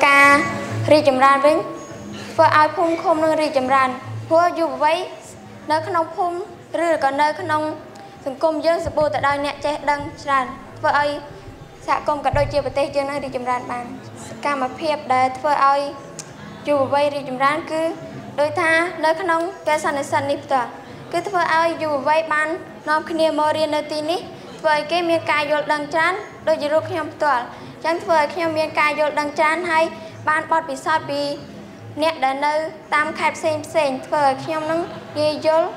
ការរីកចម្រើនវិញធ្វើឲ្យភូមិឃុំនឹងរីកចម្រើនព្រោះយុវវ័យនៅក្នុងភូមិឬក៏នៅក្នុងសង្គមយើងសម្បូរទៅដោយអ្នកចេះដឹងច្រើនធ្វើឲ្យសហគមន៍ក៏ដូចជាប្រទេសយើងនឹងរីកចម្រើនបានសកម្មភាពដែលធ្វើឲ្យយុវវ័យរីកចម្រើនគឺដោយថានៅក្នុងកិច្ចសន្និសីទនេះផ្ទាល់គឺធ្វើឲ្យយុវវ័យបាននាំគ្នាមករៀននៅទីនេះធ្វើឲ្យគេមានការយល់ដឹងច្រើនដូចជារូបខ្ញុំផ្ទាល់អញ្ចឹងធ្វើឲ្យខ្ញុំមានការយល់ដឹងច្រើនហើយបានបទពិសោធន៍ពីអ្នកដែលនៅតាមខេត្តផ្សេងធ្វើឲ្យខ្ញុំនឹងងាយយល់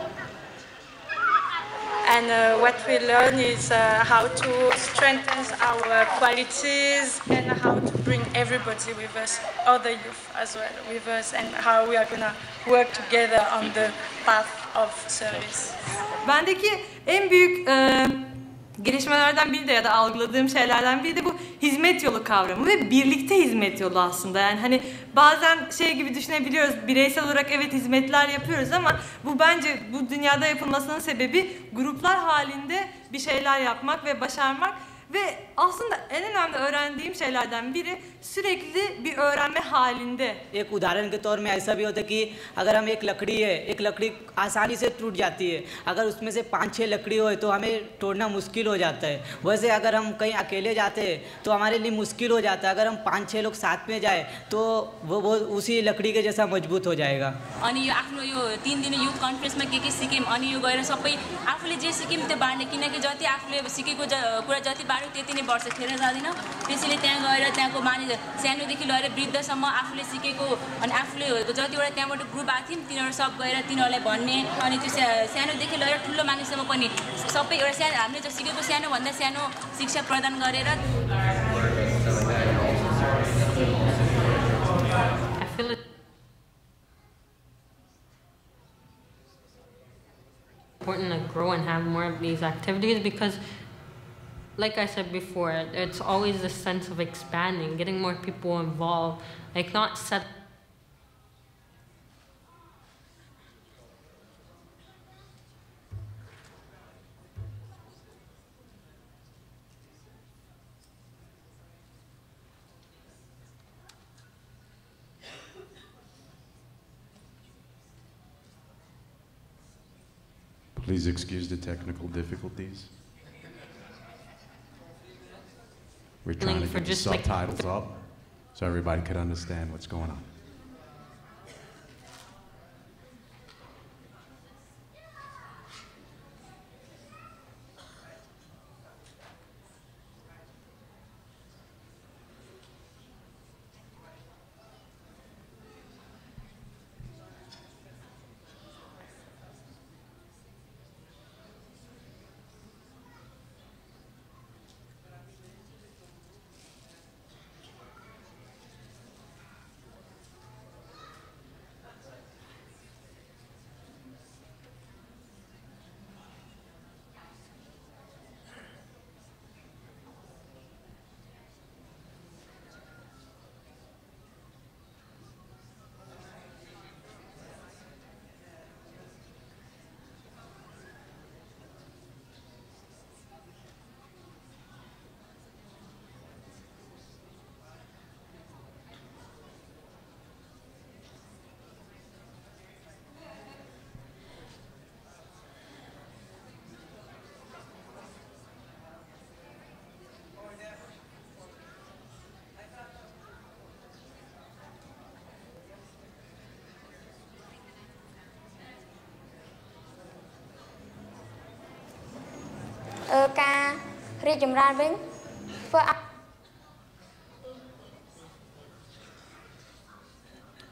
And what we learn is how to strengthen our qualities and how to bring everybody with us, other youth as well with us, and how we are going to work together on the path of service. Bendeki en büyük gelişmelerden biri de ya da algıladığım şeylerden biri de bu hizmet yolu kavramı ve birlikte hizmet yolu aslında. Yani hani bazen şey gibi düşünebiliyoruz, bireysel olarak evet hizmetler yapıyoruz ama bu bence bu dünyada yapılmasının sebebi gruplar halinde bir şeyler yapmak ve başarmak. Ve aslında en önemli öğrendiğim şeylerden biri sürekli bir öğrenme halinde. एक उदाहरण के तौर में ऐसा भी होता है कि अगर हम एक लकड़ी है, एक लकड़ी आसानी से टूट जाती है, अगर उसमें से 5-6 लकड़ी हो तो हमें तोड़ना मुश्किल हो जाता है। वैसे अगर हम कहीं अकेले जाते हैं तो हमारे लिए मुश्किल हो जाता है। अगर हम 5-6 लोग साथ में जाए तो वो उसी लकड़ी के जैसा मजबूत हो जाएगा। अनि यो आफ्नो यो 3 दिने युथ कन्फरेन्समा के सिक्यौं अनि यो गएर सबै आफूले जे सिक्यौं त्यो बाँड्ने किनकि जति आफूले सिकेको कुरा जति बाँड्यो त्यति नै वर्ष खेर जाँदैन त्यसैले त्यहाँ गएर त्यहाँको मानिस सानोदेखि लिएर वृद्धसम्म आफूले सिकेको अनि आफूले जतिवटा त्यहाँबाट ग्रुप आएको थियौँ तिनीहरू सब गएर तिनीहरूलाई भन्ने अनि त्यो सानोदेखि लिएर ठुलो मानिससम्म पनि सबै एउटा सानो हामीले जो सिकेको सानोभन्दा सानो शिक्षा प्रदान गरेर important to grow and have more of these activities because like I said before, it's always the sense of expanding, getting more people involved, like not set. Please excuse the technical difficulties. We're trying to get the subtitles up so everybody could understand what's going on.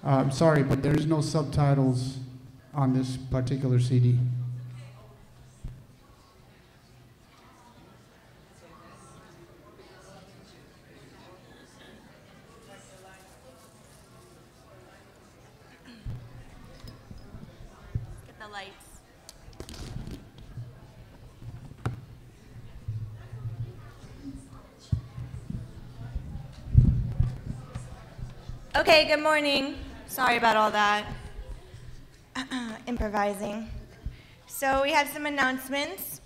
I'm sorry, but there's no subtitles on this particular CD. Get the lights. Okay, good morning. Sorry about all that. Improvising. So we have some announcements.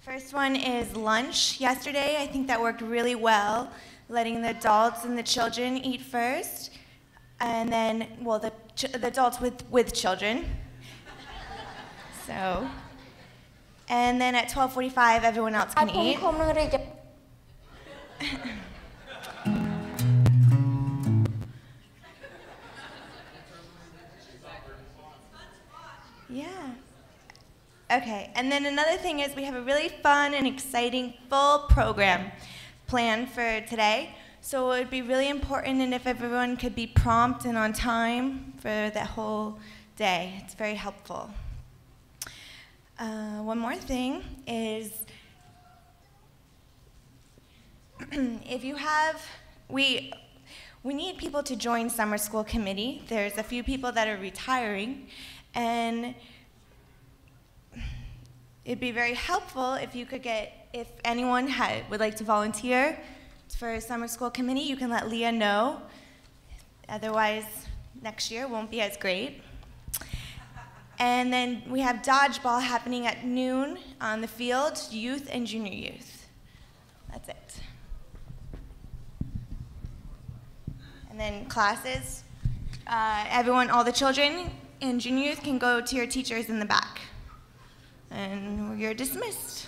First one is lunch. Yesterday, I think that worked really well. letting the adults and the children eat first, and then, well, the adults with children. So, and then at 12:45, everyone else can eat. Yeah. Okay, and then another thing is we have a really fun and exciting full program planned for today. So it would be really important and if everyone could be prompt and on time for the whole day. It's very helpful. One more thing is if you have, we need people to join summer school committee. There's a few people that are retiring, and it'd be very helpful if you could if anyone would like to volunteer for summer school committee, you can let Leah know. Otherwise, next year won't be as great. And then we have dodgeball happening at noon on the field, youth and junior youth. That's it. And then classes, everyone, all the children and junior youth can go to your teachers in the back. And you're dismissed.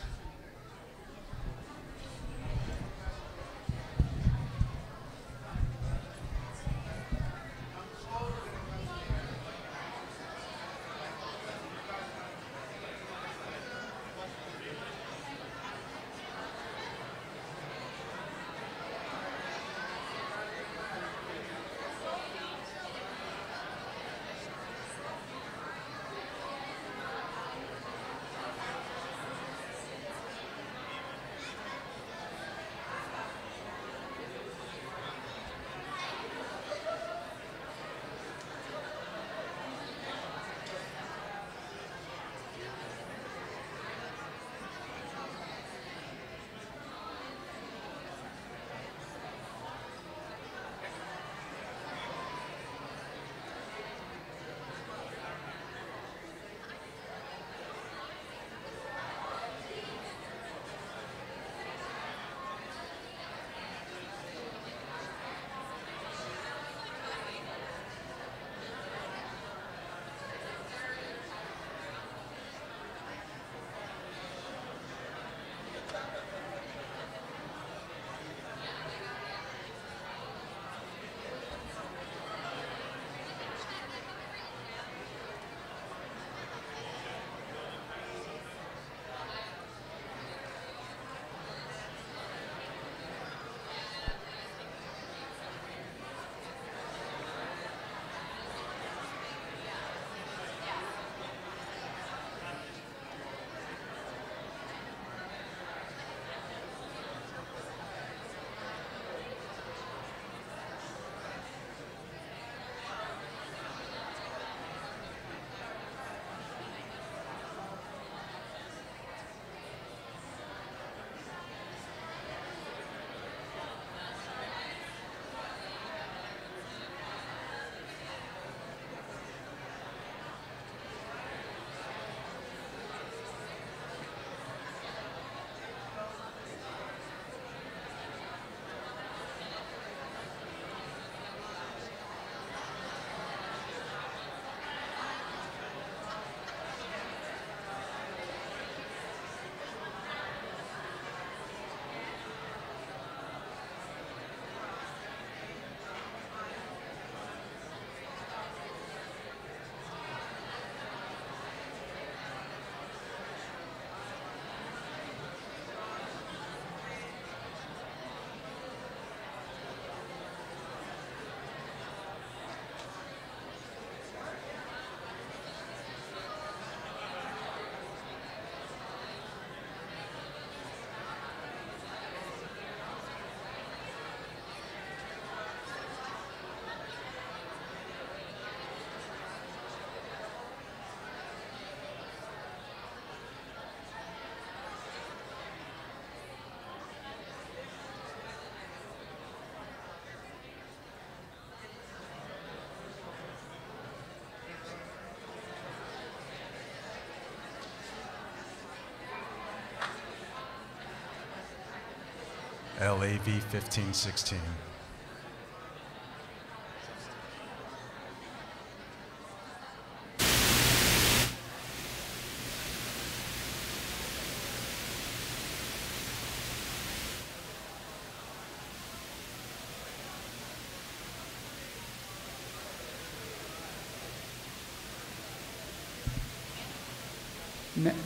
LAV 1516.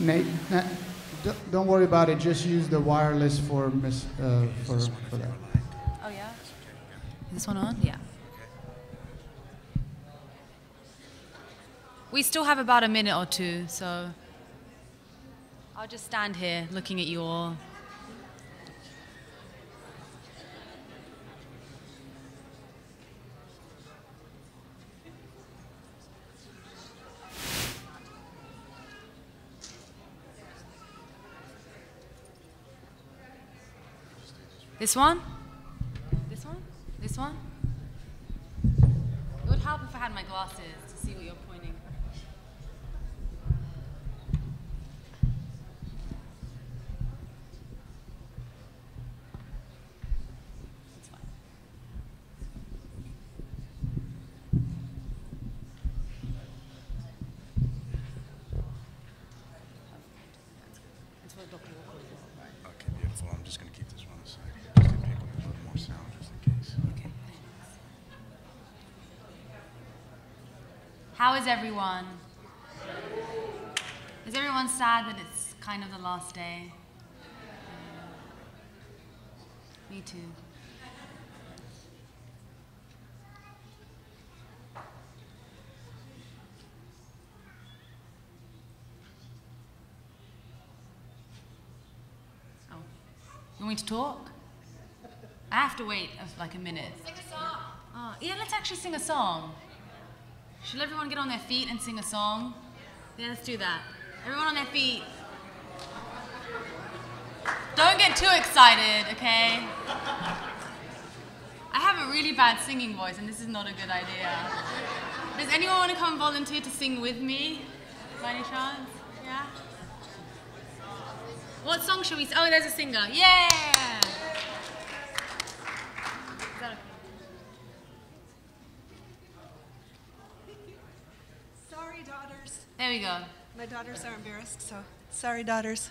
Nate, don't worry about it. Just use the wireless for that. Oh yeah. Is this one on? Yeah. We still have about a minute or two, so I'll just stand here looking at you all. This one? This one? This one? It would help if I had my glasses to see what you're pointing. That's fine. That's what Dr. Walker was. Okay, beautiful. I'm just going to keep this one aside here just to pick up a little more sound just in case. Okay. How is everyone? Is everyone sad that it's kind of the last day? Me too. Oh. You want me to talk? I have to wait like a minute. Sing a song. Oh, yeah, let's actually sing a song. Should everyone get on their feet and sing a song? Yeah, let's do that. Everyone on their feet. Don't get too excited, okay? I have a really bad singing voice, and this is not a good idea. Does anyone want to come volunteer to sing with me, by any chance? Yeah? What song should we sing? Oh, there's a singer. Yeah! Is that okay? Sorry, daughters. There we go. My daughters are embarrassed, so sorry, daughters.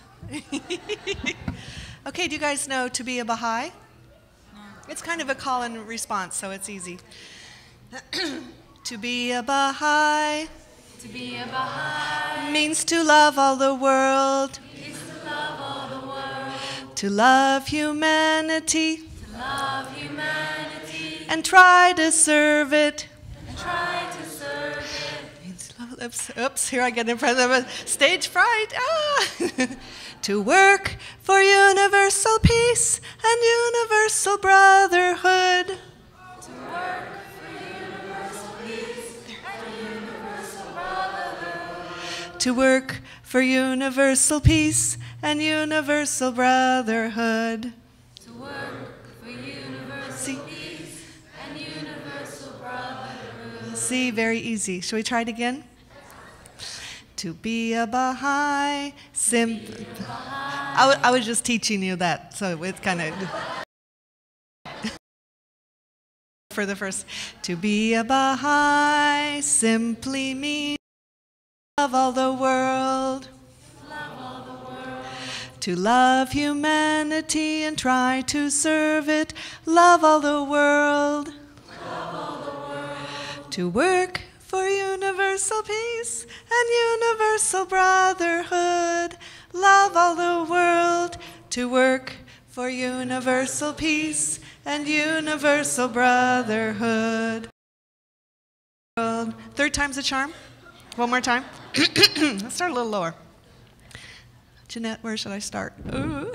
Okay, do you guys know To Be a Baha'i? It's kind of a call and response, so it's easy. To be a Baha'i. To be a Baha'i means to love all the world. is to love all the world. To love humanity. To love humanity and try to serve it. and try to serve it. Oops, here I get in front of a stage fright. To work for universal peace and universal brotherhood. To work for universal peace and universal brotherhood. To work for universal peace and universal brotherhood. To work for universal peace and universal brotherhood. See, very easy. Shall we try it again? To be a Baha'i, I was just teaching you that, so it's kind of for the first. To be a Baha'i simply means love all the world. To love humanity and try to serve it. Love all the world. To work for universal peace and universal brotherhood. Love all the world. To work for universal peace and universal brotherhood. Third time's the charm. One more time. Let's start a little lower. Jeanette, where should I start? Ooh.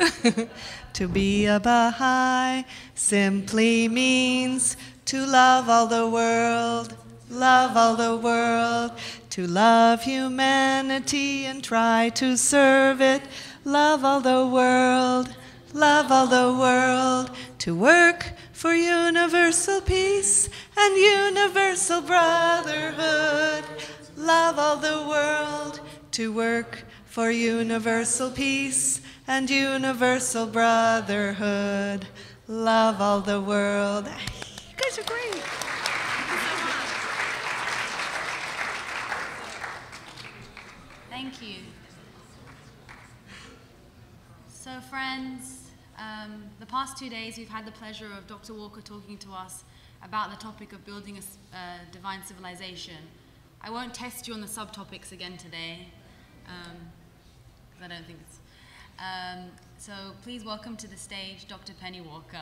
To be a Baha'i simply means to love all the world. Love all the world, to love humanity and try to serve it. Love all the world, love all the world, to work for universal peace and universal brotherhood. Love all the world, to work for universal peace and universal brotherhood. love all the world. You guys are great. Thank you. So friends, the past 2 days we've had the pleasure of Dr. Walker talking to us about the topic of building a divine civilization. I won't test you on the subtopics again today, because I don't think it's... so please welcome to the stage Dr. Penny Walker.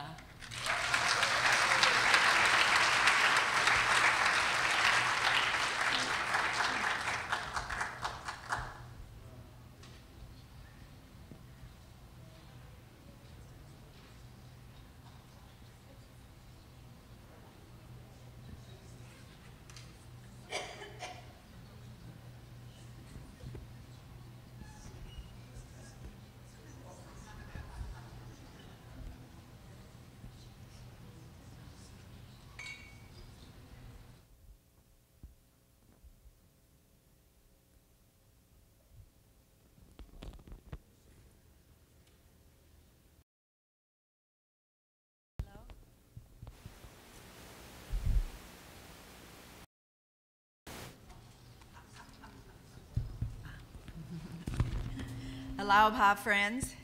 Aloha, friends.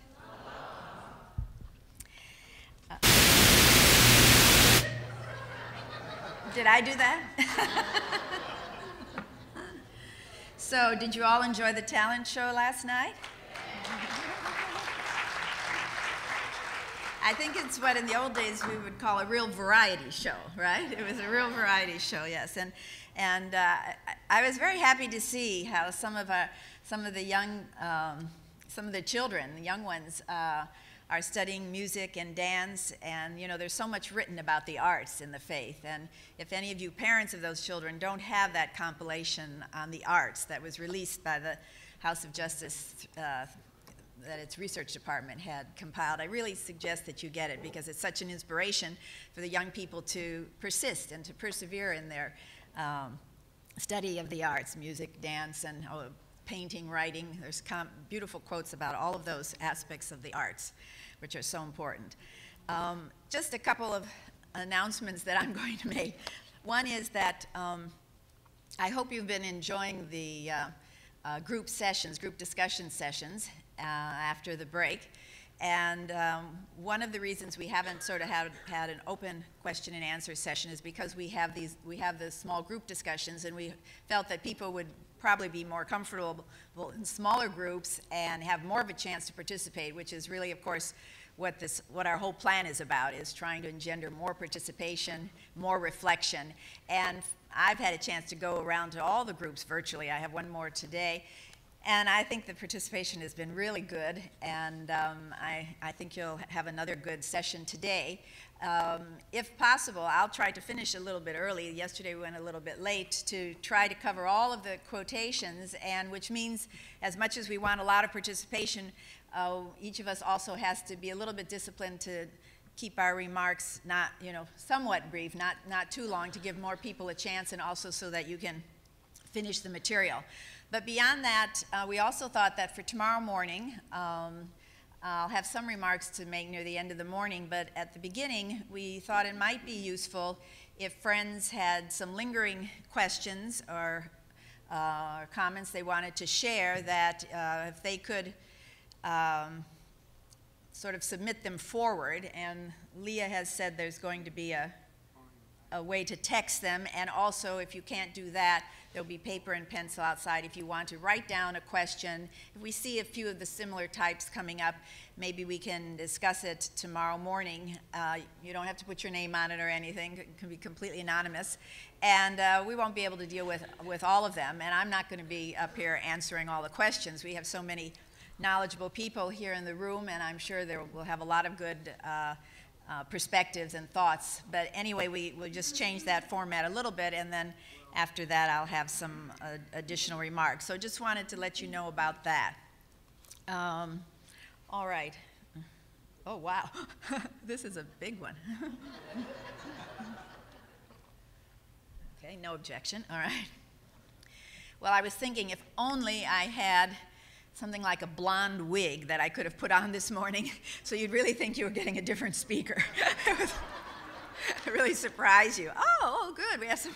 Did I do that? So, did you all enjoy the talent show last night? I think it's what in the old days we would call a real variety show, right? It was a real variety show, yes. And I was very happy to see how some of the young, some of the children, the young ones, are studying music and dance, and you know, there's so much written about the arts in the faith. And if any of you parents of those children don't have that compilation on the arts that was released by the House of Justice that its research department had compiled, I really suggest that you get it, because it's such an inspiration for the young people to persist and to persevere in their study of the arts, music, dance, and painting, writing. There's beautiful quotes about all of those aspects of the arts, which are so important. Just a couple of announcements that I'm going to make. One is that I hope you've been enjoying the group sessions, group discussion sessions after the break. And one of the reasons we haven't sort of had an open question and answer session is because we have the small group discussions, and we felt that people would probably be more comfortable in smaller groups and have more of a chance to participate, which is really, of course, what our whole plan is about, is trying to engender more participation, more reflection. And I've had a chance to go around to all the groups virtually. I have one more today. And I think the participation has been really good, and I think you'll have another good session today. If possible, I'll try to finish a little bit early. Yesterday we went a little bit late to try to cover all of the quotations, and which means as much as we want a lot of participation, each of us also has to be a little bit disciplined to keep our remarks not, somewhat brief, not too long, to give more people a chance, and also so that you can finish the material. But beyond that, we also thought that for tomorrow morning, I'll have some remarks to make near the end of the morning, but at the beginning, we thought it might be useful if friends had some lingering questions or comments they wanted to share, that if they could sort of submit them forward. And Leah has said there's going to be a way to text them, and also if you can't do that, there'll be paper and pencil outside if you want to write down a question. If we see a few of the similar types coming up, maybe we can discuss it tomorrow morning. You don't have to put your name on it or anything. It can be completely anonymous. And we won't be able to deal with all of them, and I'm not going to be up here answering all the questions. We have so many knowledgeable people here in the room, and I'm sure we'll have a lot of good perspectives and thoughts. But anyway, we'll just change that format a little bit, and then after that I'll have some additional remarks. So just wanted to let you know about that. All right. Oh, wow. This is a big one. Okay, no objection. All right. Well, I was thinking if only I had something like a blonde wig that I could have put on this morning, so you'd really think you were getting a different speaker. It really surprised you. Oh, good, we have some,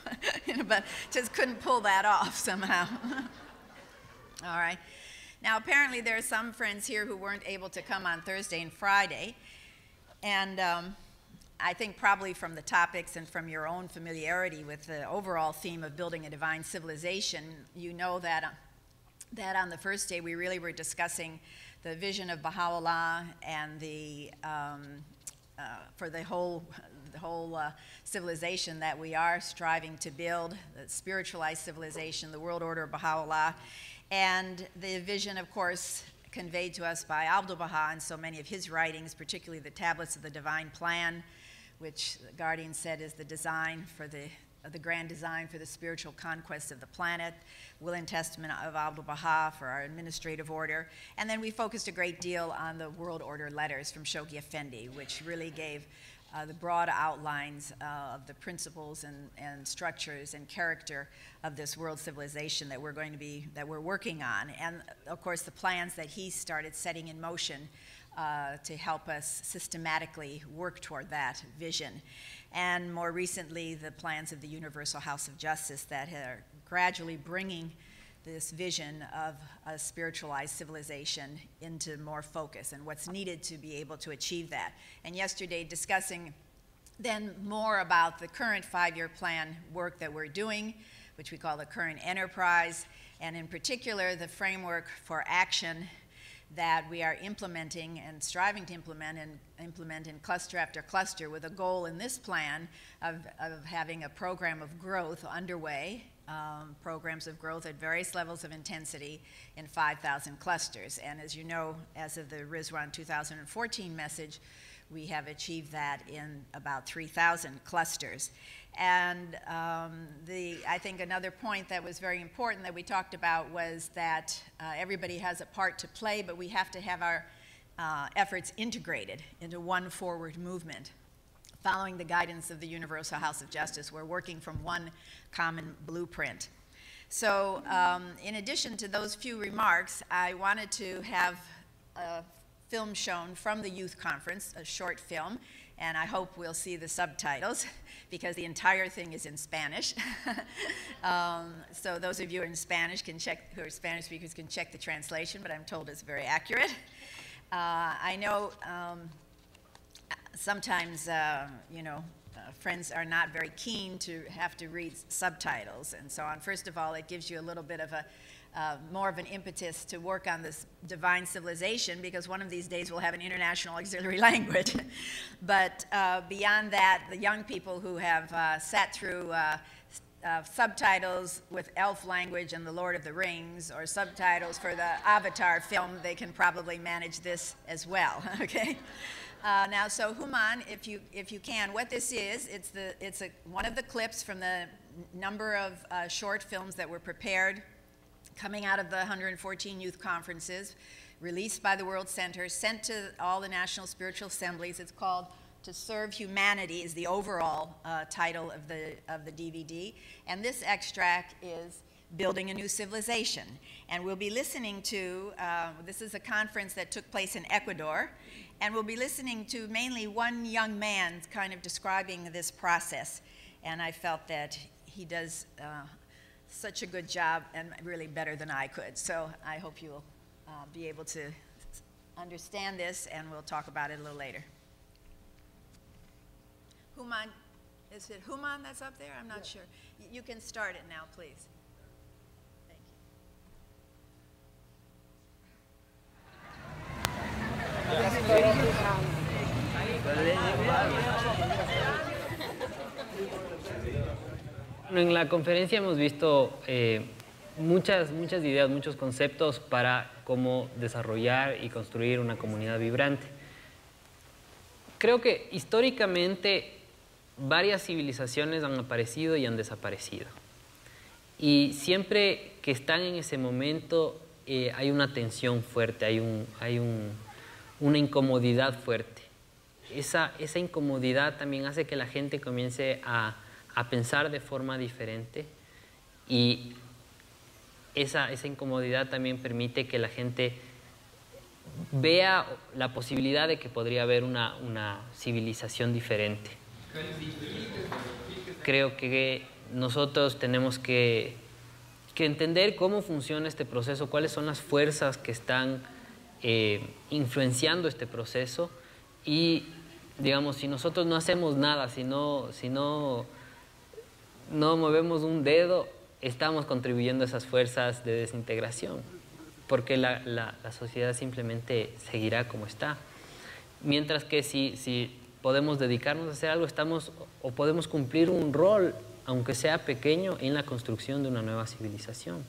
but just couldn't pull that off somehow. All right. Now, apparently there are some friends here who weren't able to come on Thursday and Friday, and I think probably from the topics and from your own familiarity with the overall theme of building a divine civilization, you know that on the first day we really were discussing the vision of Baha'u'llah and for the whole civilization that we are striving to build, the spiritualized civilization, the world order of Baha'u'llah, and the vision, of course, conveyed to us by Abdu'l-Baha and so many of his writings, particularly the Tablets of the Divine Plan, which the Guardian said is the design for the grand design for the spiritual conquest of the planet, Will and Testament of Abdu'l-Baha for our administrative order, and then we focused a great deal on the world order letters from Shoghi Effendi, which really gave the broad outlines of the principles and structures and character of this world civilization that we're working on, and of course the plans that he started setting in motion to help us systematically work toward that vision. And more recently, the plans of the Universal House of Justice that are gradually bringing this vision of a spiritualized civilization into more focus and what's needed to be able to achieve that. And yesterday, discussing then more about the current 5-year plan work that we're doing, which we call the current enterprise, and in particular, the framework for action that we are implementing and striving to implement in cluster after cluster, with a goal in this plan of having a program of growth underway, programs of growth at various levels of intensity in 5,000 clusters. And as you know, as of the Rizwan 2014 message, we have achieved that in about 3,000 clusters. And I think another point that was very important that we talked about was that everybody has a part to play, but we have to have our efforts integrated into one forward movement. Following the guidance of the Universal House of Justice, we're working from one common blueprint. So in addition to those few remarks, I wanted to have a film shown from the youth conference, a short film, and I hope we'll see the subtitles because the entire thing is in Spanish. So those of you who are in Spanish who are Spanish speakers can check the translation, but I'm told it's very accurate. I know sometimes, friends are not very keen to have to read subtitles and so on. First of all, it gives you a little bit of more of an impetus to work on this divine civilization, because one of these days we'll have an international auxiliary language. But beyond that, the young people who have sat through subtitles with elf language and the Lord of the Rings, or subtitles for the Avatar film, they can probably manage this as well, okay? Now, so Human, if you can, what this is, it's one of the clips from the number of short films that were prepared coming out of the 114 youth conferences, released by the World Center, sent to all the National Spiritual Assemblies. It's called To Serve Humanity is the overall title of the DVD. And this extract is Building a New Civilization. And we'll be listening to, this is a conference that took place in Ecuador, and we'll be listening to mainly one young man kind of describing this process. And I felt that he does such a good job, and really better than I could. So I hope you'll be able to understand this, and we'll talk about it a little later. Human, is it Human that's up there? I'm not sure. You can start it now, please. En la conferencia hemos visto muchas ideas, muchos conceptos para cómo desarrollar y construir una comunidad vibrante. Creo que históricamente varias civilizaciones han aparecido y han desaparecido. Y siempre que están en ese momento hay una tensión fuerte, hay una incomodidad fuerte. Esa incomodidad también hace que la gente comience a pensar de forma diferente y esa incomodidad también permite que la gente vea la posibilidad de que podría haber una civilización diferente. Creo que nosotros tenemos que entender cómo funciona este proceso, cuáles son las fuerzas que están influenciando este proceso y, digamos, si nosotros no hacemos nada, si no movemos un dedo, estamos contribuyendo a esas fuerzas de desintegración, porque la sociedad simplemente seguirá como está. Mientras que si podemos dedicarnos a hacer algo, podemos cumplir un rol, aunque sea pequeño, en la construcción de una nueva civilización.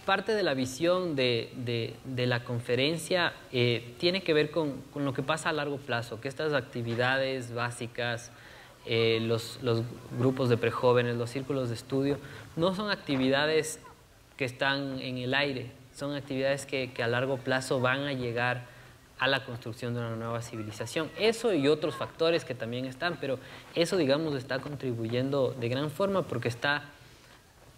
Parte de la visión de la conferencia tiene que ver con lo que pasa a largo plazo, que estas actividades básicas, los grupos de prejóvenes, los círculos de estudio, no son actividades que están en el aire, son actividades que a largo plazo van a llegar a la construcción de una nueva civilización. Eso y otros factores que también están, pero eso, digamos, está contribuyendo de gran forma porque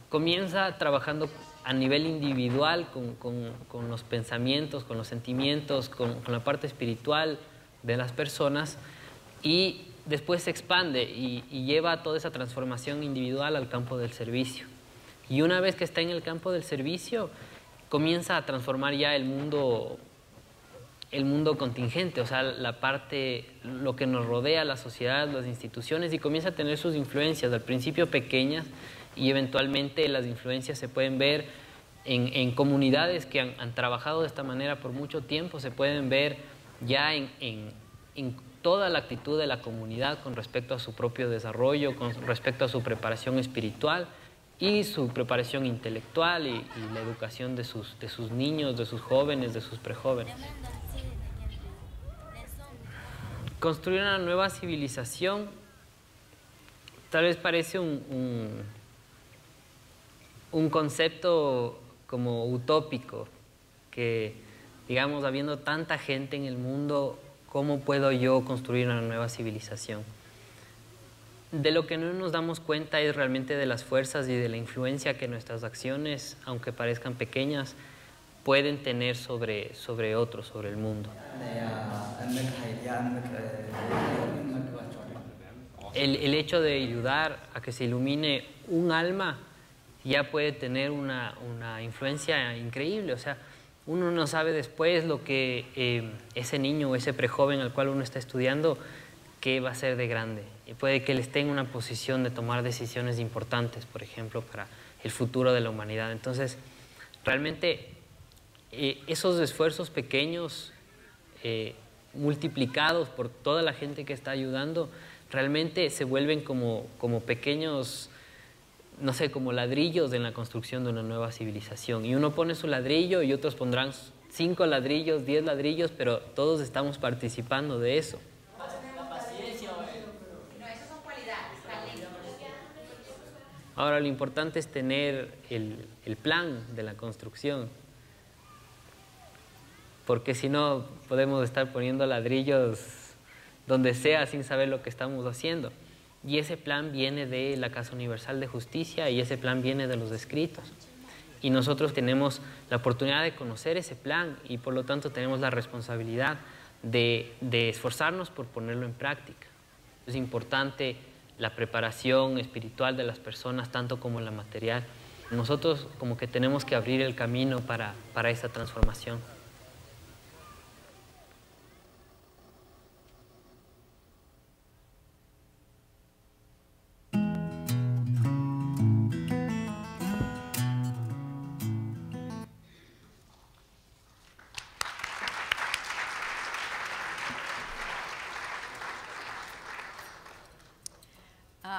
comienza trabajando a nivel individual con los pensamientos, con los sentimientos, con la parte espiritual de las personas y después se expande y lleva toda esa transformación individual al campo del servicio. Y una vez que está en el campo del servicio, comienza a transformar ya el mundo contingente, o sea, lo que nos rodea, la sociedad, las instituciones, y comienza a tener sus influencias, al principio pequeñas, y eventualmente las influencias se pueden ver en comunidades que han trabajado de esta manera por mucho tiempo, se pueden ver ya en toda la actitud de la comunidad con respecto a su propio desarrollo, con respecto a su preparación espiritual y su preparación intelectual y la educación de sus niños, de sus jóvenes, de sus prejóvenes. Construir una nueva civilización tal vez parece un concepto como utópico, que, digamos, habiendo tanta gente en el mundo, ¿cómo puedo yo construir una nueva civilización? De lo que no nos damos cuenta es realmente de las fuerzas y de la influencia que nuestras acciones, aunque parezcan pequeñas, pueden tener sobre otros, sobre el mundo. El hecho de ayudar a que se ilumine un alma ya puede tener una influencia increíble. O sea, uno no sabe después lo que ese niño o ese prejoven al cual uno está estudiando, qué va a ser de grande. Y puede que él esté en una posición de tomar decisiones importantes, por ejemplo, para el futuro de la humanidad. Entonces, realmente esos esfuerzos pequeños multiplicados por toda la gente que está ayudando, realmente se vuelven como pequeños, no sé, como ladrillos en la construcción de una nueva civilización. Y uno pone su ladrillo y otros pondrán 5 ladrillos, 10 ladrillos, pero todos estamos participando de eso. Ahora, lo importante es tener el plan de la construcción, porque si no podemos estar poniendo ladrillos donde sea sin saber lo que estamos haciendo. Y ese plan viene de la Casa Universal de Justicia y ese plan viene de los escritos. Y nosotros tenemos la oportunidad de conocer ese plan y por lo tanto tenemos la responsabilidad de esforzarnos por ponerlo en práctica. Es importante la preparación espiritual de las personas, tanto como la material. Nosotros como que tenemos que abrir el camino para esa transformación.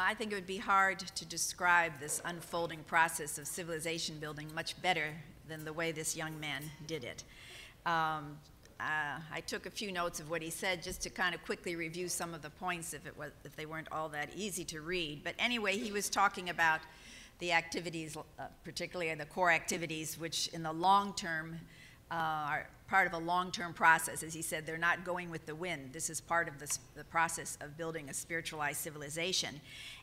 I think it would be hard to describe this unfolding process of civilization building much better than the way this young man did it. I took a few notes of what he said just to kind of quickly review some of the points if they weren't all that easy to read. But anyway, he was talking about the activities, particularly the core activities, which in the long term are part of a long-term process. As he said, they're not going with the wind. This is part of the process of building a spiritualized civilization,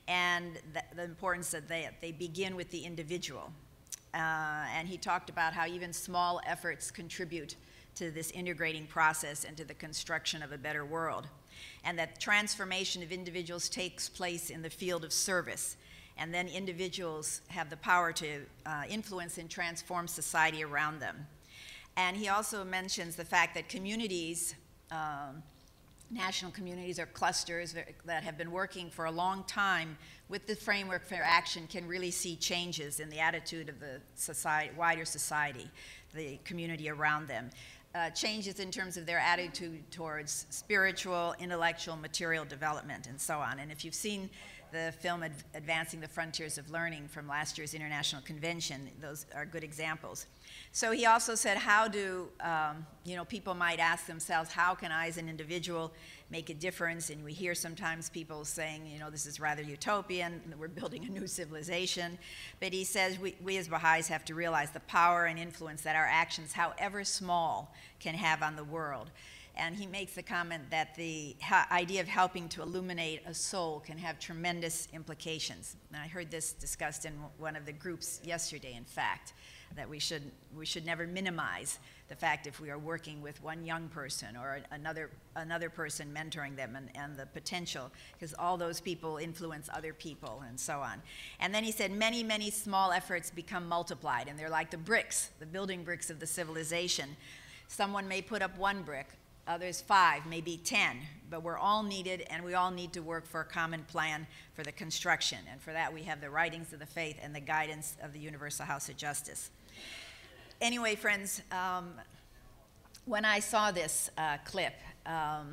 and the importance that they begin with the individual. And he talked about how even small efforts contribute to this integrating process and to the construction of a better world, and that transformation of individuals takes place in the field of service, and then individuals have the power to influence and transform society around them. And he also mentions the fact that communities, national communities or clusters that have been working for a long time with the framework for action can really see changes in the attitude of the wider society, the community around them. Changes in terms of their attitude towards spiritual, intellectual, material development, and so on. And if you've seen the film Advancing the Frontiers of Learning from last year's International Convention, those are good examples. So he also said, how do, people might ask themselves, how can I as an individual make a difference? And we hear sometimes people saying, this is rather utopian, we're building a new civilization. But he says we as Baha'is have to realize the power and influence that our actions, however small, can have on the world. And he makes the comment that the idea of helping to illuminate a soul can have tremendous implications. And I heard this discussed in one of the groups yesterday, in fact, that we should never minimize the fact if we are working with one young person or another person mentoring them, and the potential, because all those people influence other people and so on. And then he said many, many small efforts become multiplied, and they're like the bricks, the building bricks of the civilization. Someone may put up one brick, others 5, maybe 10, but we're all needed, and we all need to work for a common plan for the construction. And for that, we have the writings of the faith and the guidance of the Universal House of Justice. Anyway, friends, when I saw this clip, I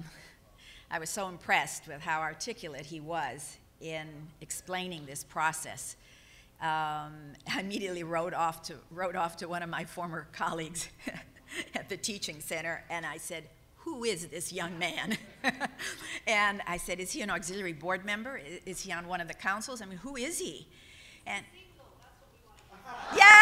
was so impressed with how articulate he was in explaining this process. I immediately wrote off to one of my former colleagues at the teaching center, and I said, who is this young man? And I said, is he an auxiliary board member? Is he on one of the councils? I mean, who is he? And yeah.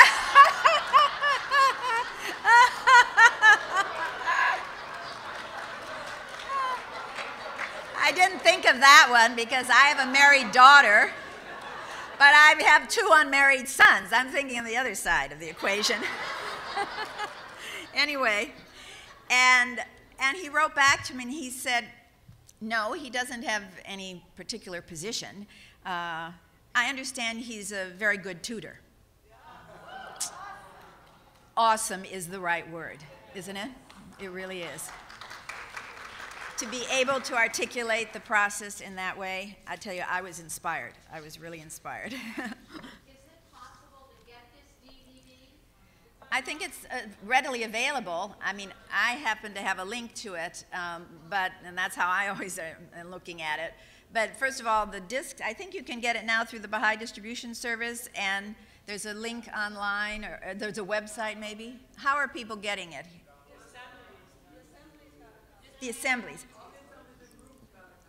I didn't think of that one because I have a married daughter, but I have 2 unmarried sons. I'm thinking of the other side of the equation. Anyway, and he wrote back to me and he said, no, he doesn't have any particular position. I understand he's a very good tutor. Awesome is the right word, isn't it? It really is. To be able to articulate the process in that way, I tell you, I was inspired. I was really inspired. I think it's readily available. I mean, I happen to have a link to it, and that's how I always am looking at it. But first of all, the disc, I think you can get it now through the Baha'i Distribution Service, and there's a link online, or there's a website maybe. How are people getting it? The assemblies.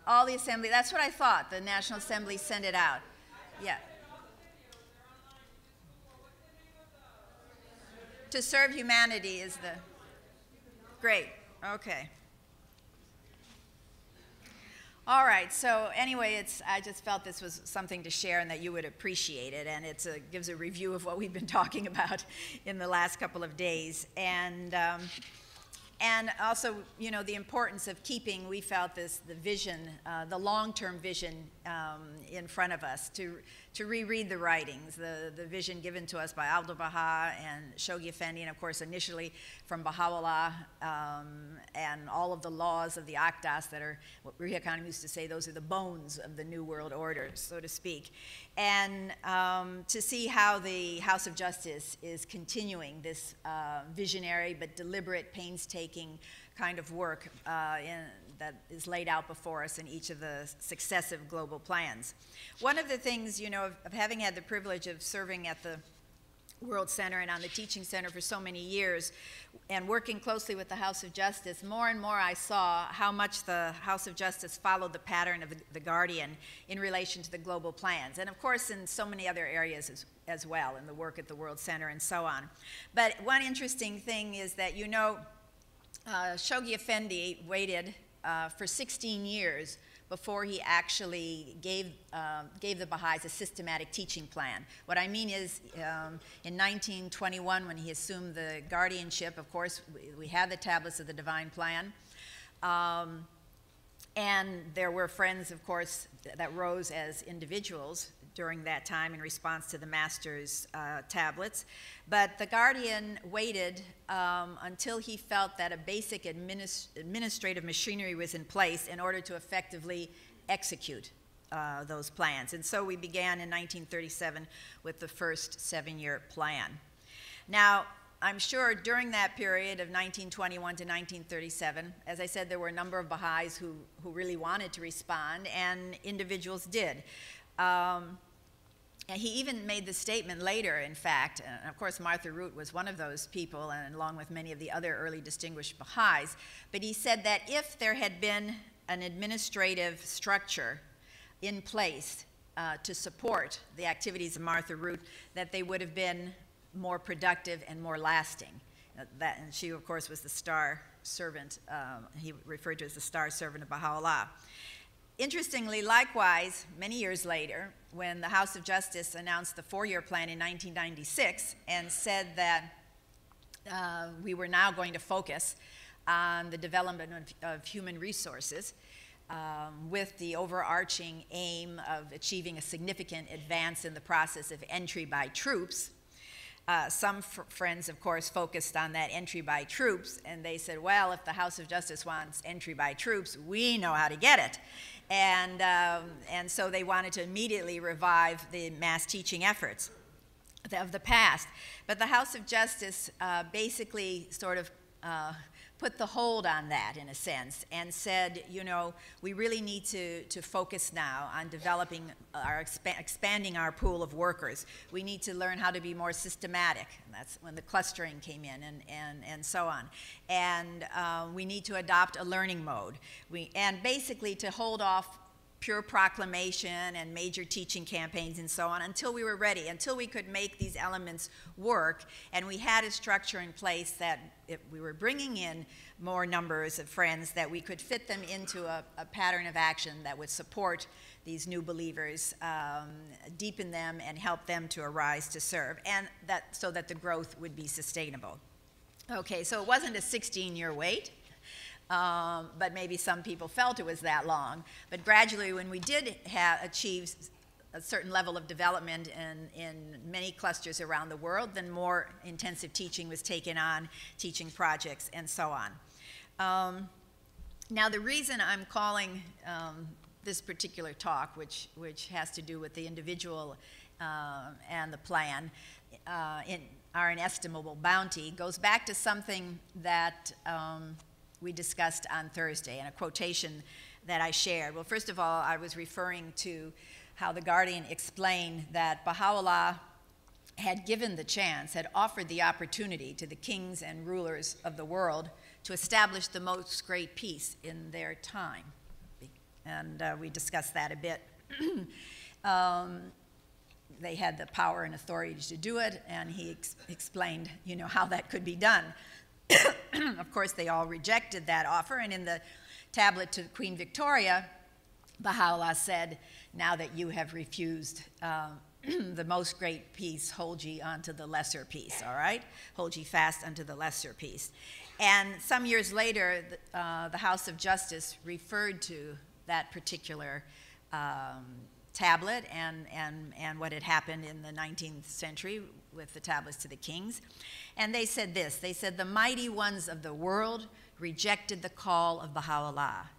All the assembly, that's what I thought. The National Assembly sent it out. Yeah. To serve humanity is the, great, okay. All right, so anyway, I just felt this was something to share and that you would appreciate it, and it gives a review of what we've been talking about in the last couple of days. And also, the importance of keeping, we felt the vision, the long-term vision in front of us, to reread the writings, the vision given to us by Abdu'l-Baha and Shoghi Effendi, and of course initially from Baha'u'llah, and all of the laws of the Aqdas that are, what Ruhollah Khan used to say, those are the bones of the New World Order, so to speak. And to see how the House of Justice is continuing this visionary but deliberate, painstaking kind of work that is laid out before us in each of the successive global plans. One of the things, of having had the privilege of serving at the World Center and on the Teaching Center for so many years, and working closely with the House of Justice, more and more I saw how much the House of Justice followed the pattern of the Guardian in relation to the global plans, and of course in so many other areas as well, in the work at the World Center and so on. But one interesting thing is that, you know, Shoghi Effendi waited for 16 years before he actually gave the Baha'is a systematic teaching plan. What I mean is, in 1921, when he assumed the guardianship, of course, we had the tablets of the Divine Plan. And there were friends, of course, that rose as individuals during that time in response to the Master's tablets. But the Guardian waited until he felt that a basic administrative machinery was in place in order to effectively execute those plans. And so we began in 1937 with the first 7-year plan. Now, I'm sure during that period of 1921 to 1937, as I said, there were a number of Baha'is who really wanted to respond, and individuals did. And he even made the statement later, in fact, and of course Martha Root was one of those people, and along with many of the other early distinguished Baha'is, but he said that if there had been an administrative structure in place to support the activities of Martha Root, that they would have been more productive and more lasting. And she, of course, was the star servant, he referred to as the star servant of Baha'u'llah. Interestingly, likewise, many years later, when the House of Justice announced the 4-year plan in 1996 and said that we were now going to focus on the development of human resources with the overarching aim of achieving a significant advance in the process of entry by troops, some friends, of course, focused on that entry by troops, and they said, well, if the House of Justice wants entry by troops, we know how to get it. And so they wanted to immediately revive the mass teaching efforts of the past. But the House of Justice basically sort of put the hold on that, in a sense, and said, you know, we really need to focus now on developing expanding our pool of workers. We need to learn how to be more systematic, and that's when the clustering came in, and so on. And we need to adopt a learning mode. And basically to hold off pure proclamation and major teaching campaigns and so on until we were ready, until we could make these elements work, and we had a structure in place that if we were bringing in more numbers of friends, that we could fit them into a pattern of action that would support these new believers, deepen them, and help them to arise to serve, and that so that the growth would be sustainable. Okay, so it wasn't a 16-year wait. But maybe some people felt it was that long. But gradually, when we did achieve a certain level of development in many clusters around the world, then more intensive teaching was taken on, teaching projects, and so on. Now, the reason I'm calling this particular talk, which has to do with the individual and the plan, our inestimable bounty, goes back to something that we discussed on Thursday, and a quotation that I shared. Well, first of all, I was referring to how the Guardian explained that Baha'u'llah had given the chance, had offered the opportunity to the kings and rulers of the world to establish the most great peace in their time. And we discussed that a bit. They had the power and authority to do it, and he explained, you know, how that could be done. Of course, they all rejected that offer, and in the tablet to Queen Victoria, Baha'u'llah said, now that you have refused the most great peace, hold ye unto the lesser peace, all right? Hold ye fast unto the lesser peace. And some years later, the House of Justice referred to that particular tablet and what had happened in the 19th century with the tablets to the kings. And they said this, they said, the mighty ones of the world rejected the call of Baha'u'llah,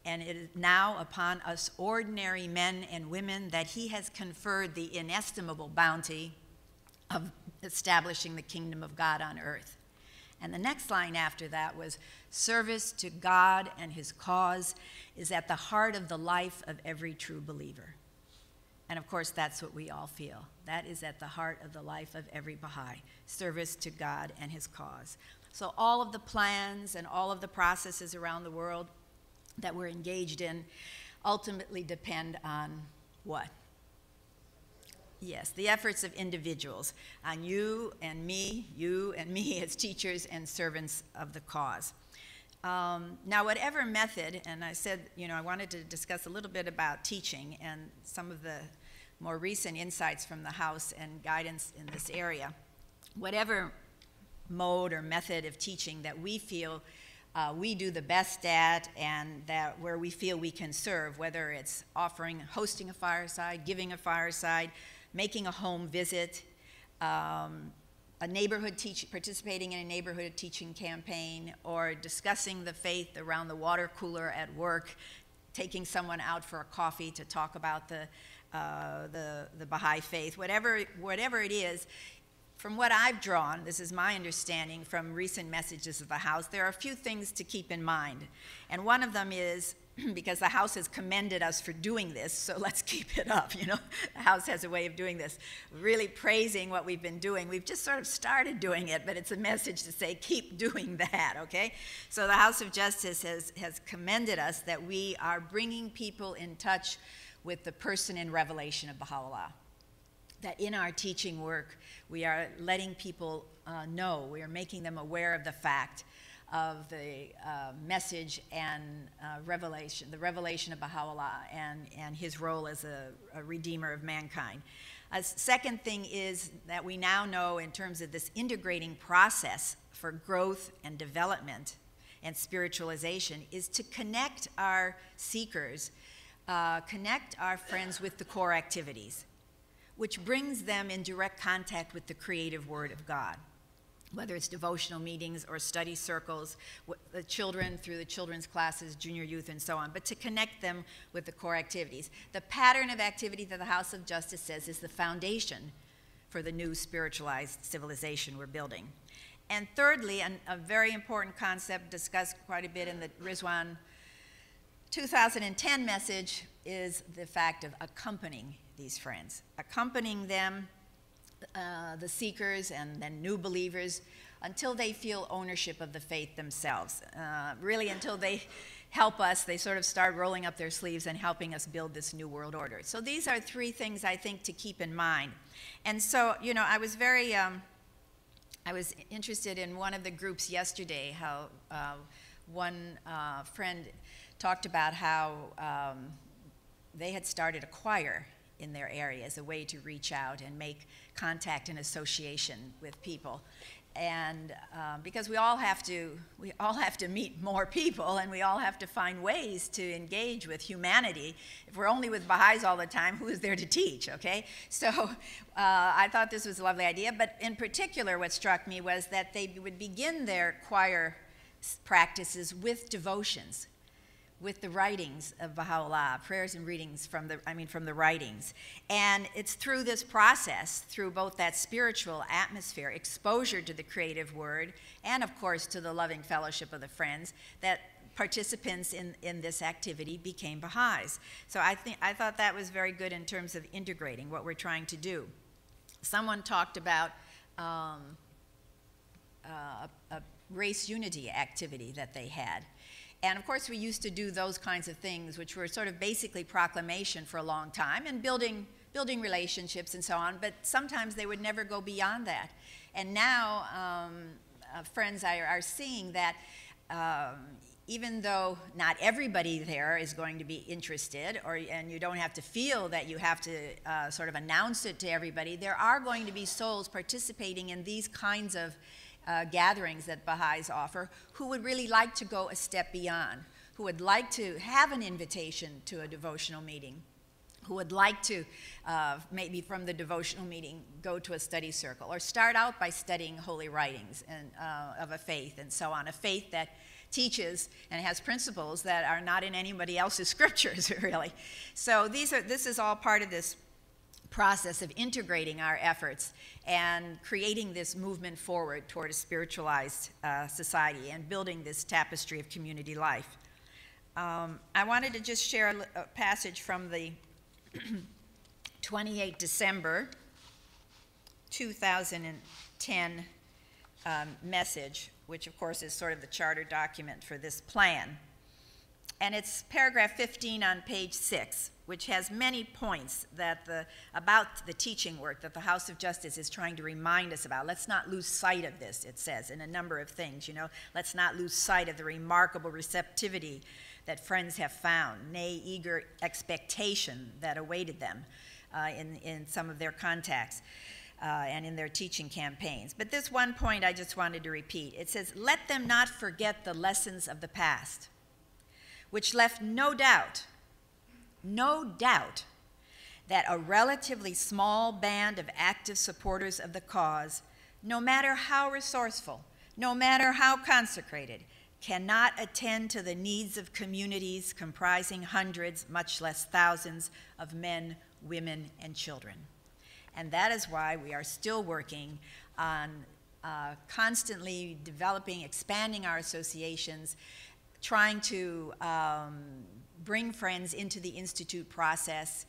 and it is now upon us ordinary men and women that he has conferred the inestimable bounty of establishing the kingdom of God on earth. And the next line after that was, service to God and his cause is at the heart of the life of every true believer. And of course, that's what we all feel. That is at the heart of the life of every Baha'i, service to God and his cause. So all of the plans and all of the processes around the world that we're engaged in ultimately depend on what? Yes, the efforts of individuals, on you and me as teachers and servants of the cause. Now, whatever method, and I said, I wanted to discuss a little bit about teaching and some of the more recent insights from the House and guidance in this area. Whatever mode or method of teaching that we feel we do the best at, and that where we feel we can serve, whether it's hosting a fireside, giving a fireside, making a home visit, participating in a neighborhood teaching campaign, or discussing the faith around the water cooler at work, taking someone out for a coffee to talk about the Baha'i faith, whatever it is. From what I've drawn, this is my understanding from recent messages of the House, there are a few things to keep in mind. And one of them is, because the House has commended us for doing this, so let's keep it up, The House has a way of doing this, really praising what we've been doing. We've just sort of started doing it, but it's a message to say, keep doing that, okay? So the House of Justice has commended us that we are bringing people in touch with the person and revelation of Baha'u'llah. That in our teaching work, we are letting people know, we are making them aware of the fact of the message and revelation, the revelation of Baha'u'llah and his role as a redeemer of mankind. A second thing is that we now know, in terms of this integrating process for growth and development and spiritualization, is to connect our seekers, connect our friends with the core activities, which brings them in direct contact with the creative word of God, whether it's devotional meetings or study circles, the children through the children's classes, junior youth, and so on, but to connect them with the core activities. The pattern of activity that the House of Justice says is the foundation for the new spiritualized civilization we're building. And thirdly, a very important concept discussed quite a bit in the Rizwan 2010 message is the fact of accompanying these friends, accompanying them, the seekers and then new believers, until they feel ownership of the faith themselves. Really, until they help us, they sort of start rolling up their sleeves and helping us build this new world order. So these are three things I think to keep in mind. And so, I was I was interested in one of the groups yesterday, how one friend talked about how they had started a choir in their area as a way to reach out and make contact and association with people. And because we all have to meet more people, and we all have to find ways to engage with humanity. If we're only with Baha'is all the time, who is there to teach, okay? So I thought this was a lovely idea, but in particular what struck me was that they would begin their choir practices with devotions, with the writings of Baha'u'llah, prayers and readings from the writings. And it's through this process, through both that spiritual atmosphere, exposure to the creative word, and of course to the loving fellowship of the friends, that participants in this activity became Baha'is. So I thought that was very good in terms of integrating what we're trying to do. Someone talked about a race unity activity that they had. And of course, we used to do those kinds of things, which were sort of basically proclamation for a long time and building relationships and so on, but sometimes they would never go beyond that. And now friends are seeing that even though not everybody there is going to be interested, and you don't have to feel that you have to sort of announce it to everybody, there are going to be souls participating in these kinds of gatherings that Baha'is offer who would really like to go a step beyond, who would like to have an invitation to a devotional meeting, who would like to maybe from the devotional meeting go to a study circle, or start out by studying holy writings and, of a faith and so on, a faith that teaches and has principles that are not in anybody else's scriptures, really. So this is all part of this process of integrating our efforts and creating this movement forward toward a spiritualized society and building this tapestry of community life. I wanted to just share a passage from the 28 December 2010 message, which of course is sort of the charter document for this plan. And it's paragraph 15 on page 6, which has many points about the teaching work that the House of Justice is trying to remind us about. Let's not lose sight of this, it says, in a number of things. Let's not lose sight of the remarkable receptivity that Friends have found, nay, eager expectation that awaited them in some of their contacts and in their teaching campaigns. But this one point I just wanted to repeat. It says, let them not forget the lessons of the past, which left no doubt that a relatively small band of active supporters of the cause, no matter how resourceful, no matter how consecrated, cannot attend to the needs of communities comprising hundreds, much less thousands, of men, women, and children. And that is why we are still working on constantly developing, expanding our associations, trying to bring Friends into the Institute process,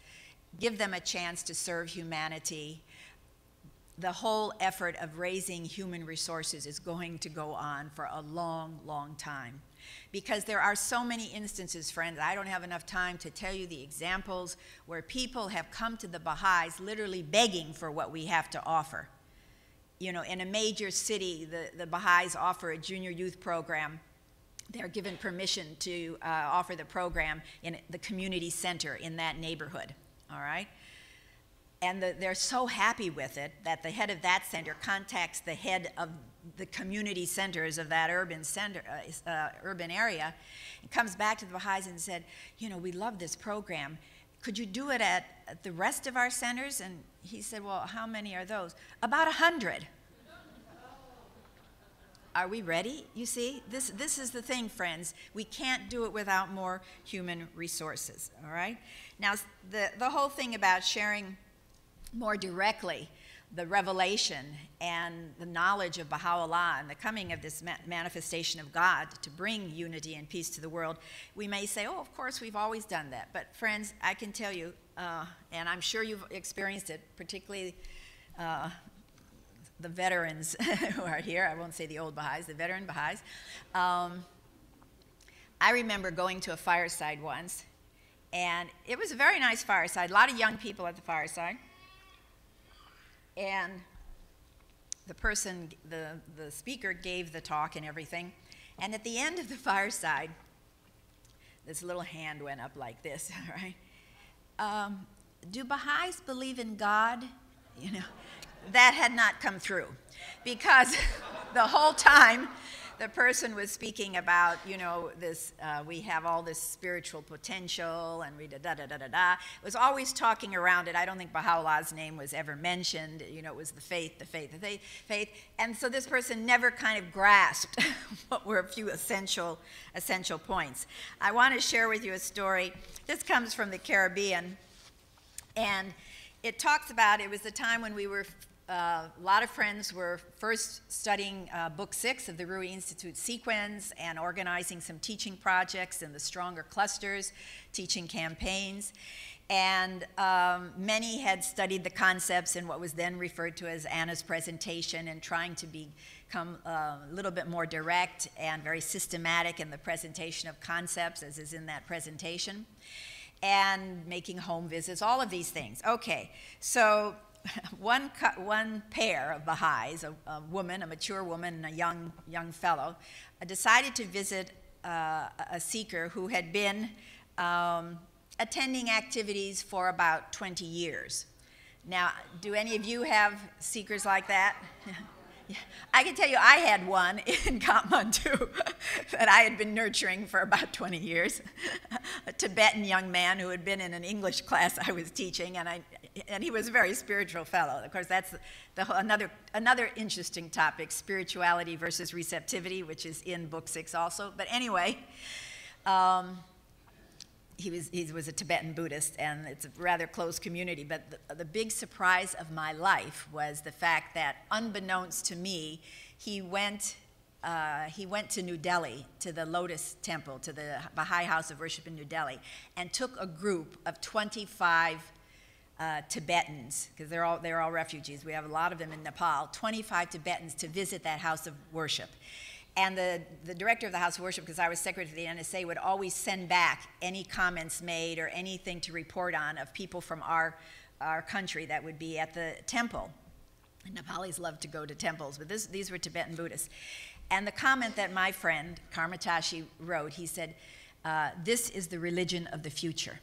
give them a chance to serve humanity. The whole effort of raising human resources is going to go on for a long, long time. Because there are so many instances, friends, I don't have enough time to tell you the examples where people have come to the Baha'is literally begging for what we have to offer. In a major city, the Baha'is offer a junior youth program. They're given permission to offer the program in the community center in that neighborhood, all right? And they're so happy with it that the head of that center contacts the head of the community centers of that urban area and comes back to the Baha'is and said, we love this program. Could you do it at the rest of our centers? And he said, well, how many are those? About 100. Are we ready? You see, this is the thing, friends. We can't do it without more human resources, all right? Now, the whole thing about sharing more directly the revelation and the knowledge of Baha'u'llah and the coming of this manifestation of God to bring unity and peace to the world, we may say, oh, of course, we've always done that. But friends, I can tell you, and I'm sure you've experienced it, particularly the veterans who are here, I won't say the old Baha'is, the veteran Baha'is. I remember going to a fireside once, and it was a very nice fireside, a lot of young people at the fireside. And the speaker gave the talk and everything. And at the end of the fireside, this little hand went up like this, all right? Do Baha'is believe in God? That had not come through. Because the whole time, the person was speaking about, this, we have all this spiritual potential, and we da-da-da-da-da-da. It was always talking around it. I don't think Baha'u'llah's name was ever mentioned. It was the faith, the faith, the faith, faith. And so this person never kind of grasped what were a few essential points. I want to share with you a story. This comes from the Caribbean, and it talks about, it was the time when we were a lot of friends were first studying Book 6 of the Rui Institute sequence and organizing some teaching projects in the stronger clusters, teaching campaigns. And many had studied the concepts in what was then referred to as Anna's presentation and trying to become a little bit more direct and very systematic in the presentation of concepts, as is in that presentation, and making home visits, all of these things. Okay, so one pair of Baha'is, a woman, a mature woman, and a young fellow, decided to visit a seeker who had been attending activities for about 20 years. Now, do any of you have seekers like that? I can tell you I had one in Kathmandu that I had been nurturing for about 20 years, a Tibetan young man who had been in an English class I was teaching, and he was a very spiritual fellow. Of course, that's another interesting topic, spirituality versus receptivity, which is in Book 6 also. But anyway, he was a Tibetan Buddhist, and it's a rather close community. But the big surprise of my life was the fact that, unbeknownst to me, he went to New Delhi, to the Lotus Temple, to the Baha'i House of Worship in New Delhi, and took a group of 25 Tibetans, because they're all refugees. We have a lot of them in Nepal, 25 Tibetans to visit that house of worship. And the director of the house of worship, because I was secretary of the NSA, would always send back any comments made or anything to report on of people from our country that would be at the temple. And Nepalis love to go to temples, but these were Tibetan Buddhists. And the comment that my friend, Karmatashi, wrote, he said, this is the religion of the future.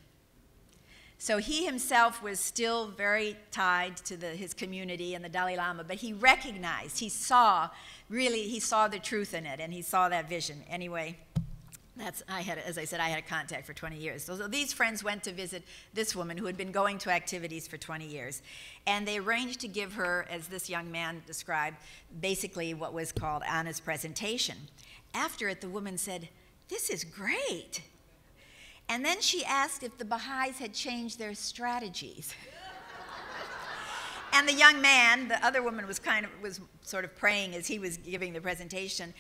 So he himself was still very tied to his community and the Dalai Lama, but he recognized, he saw the truth in it, and he saw that vision. Anyway, as I said, I had a contact for 20 years. So these friends went to visit this woman who had been going to activities for 20 years. And they arranged to give her, as this young man described, basically what was called Anna's presentation. After it, the woman said, "This is great." And then she asked if the Baha'is had changed their strategies. And the young man, the other woman was sort of praying as he was giving the presentation.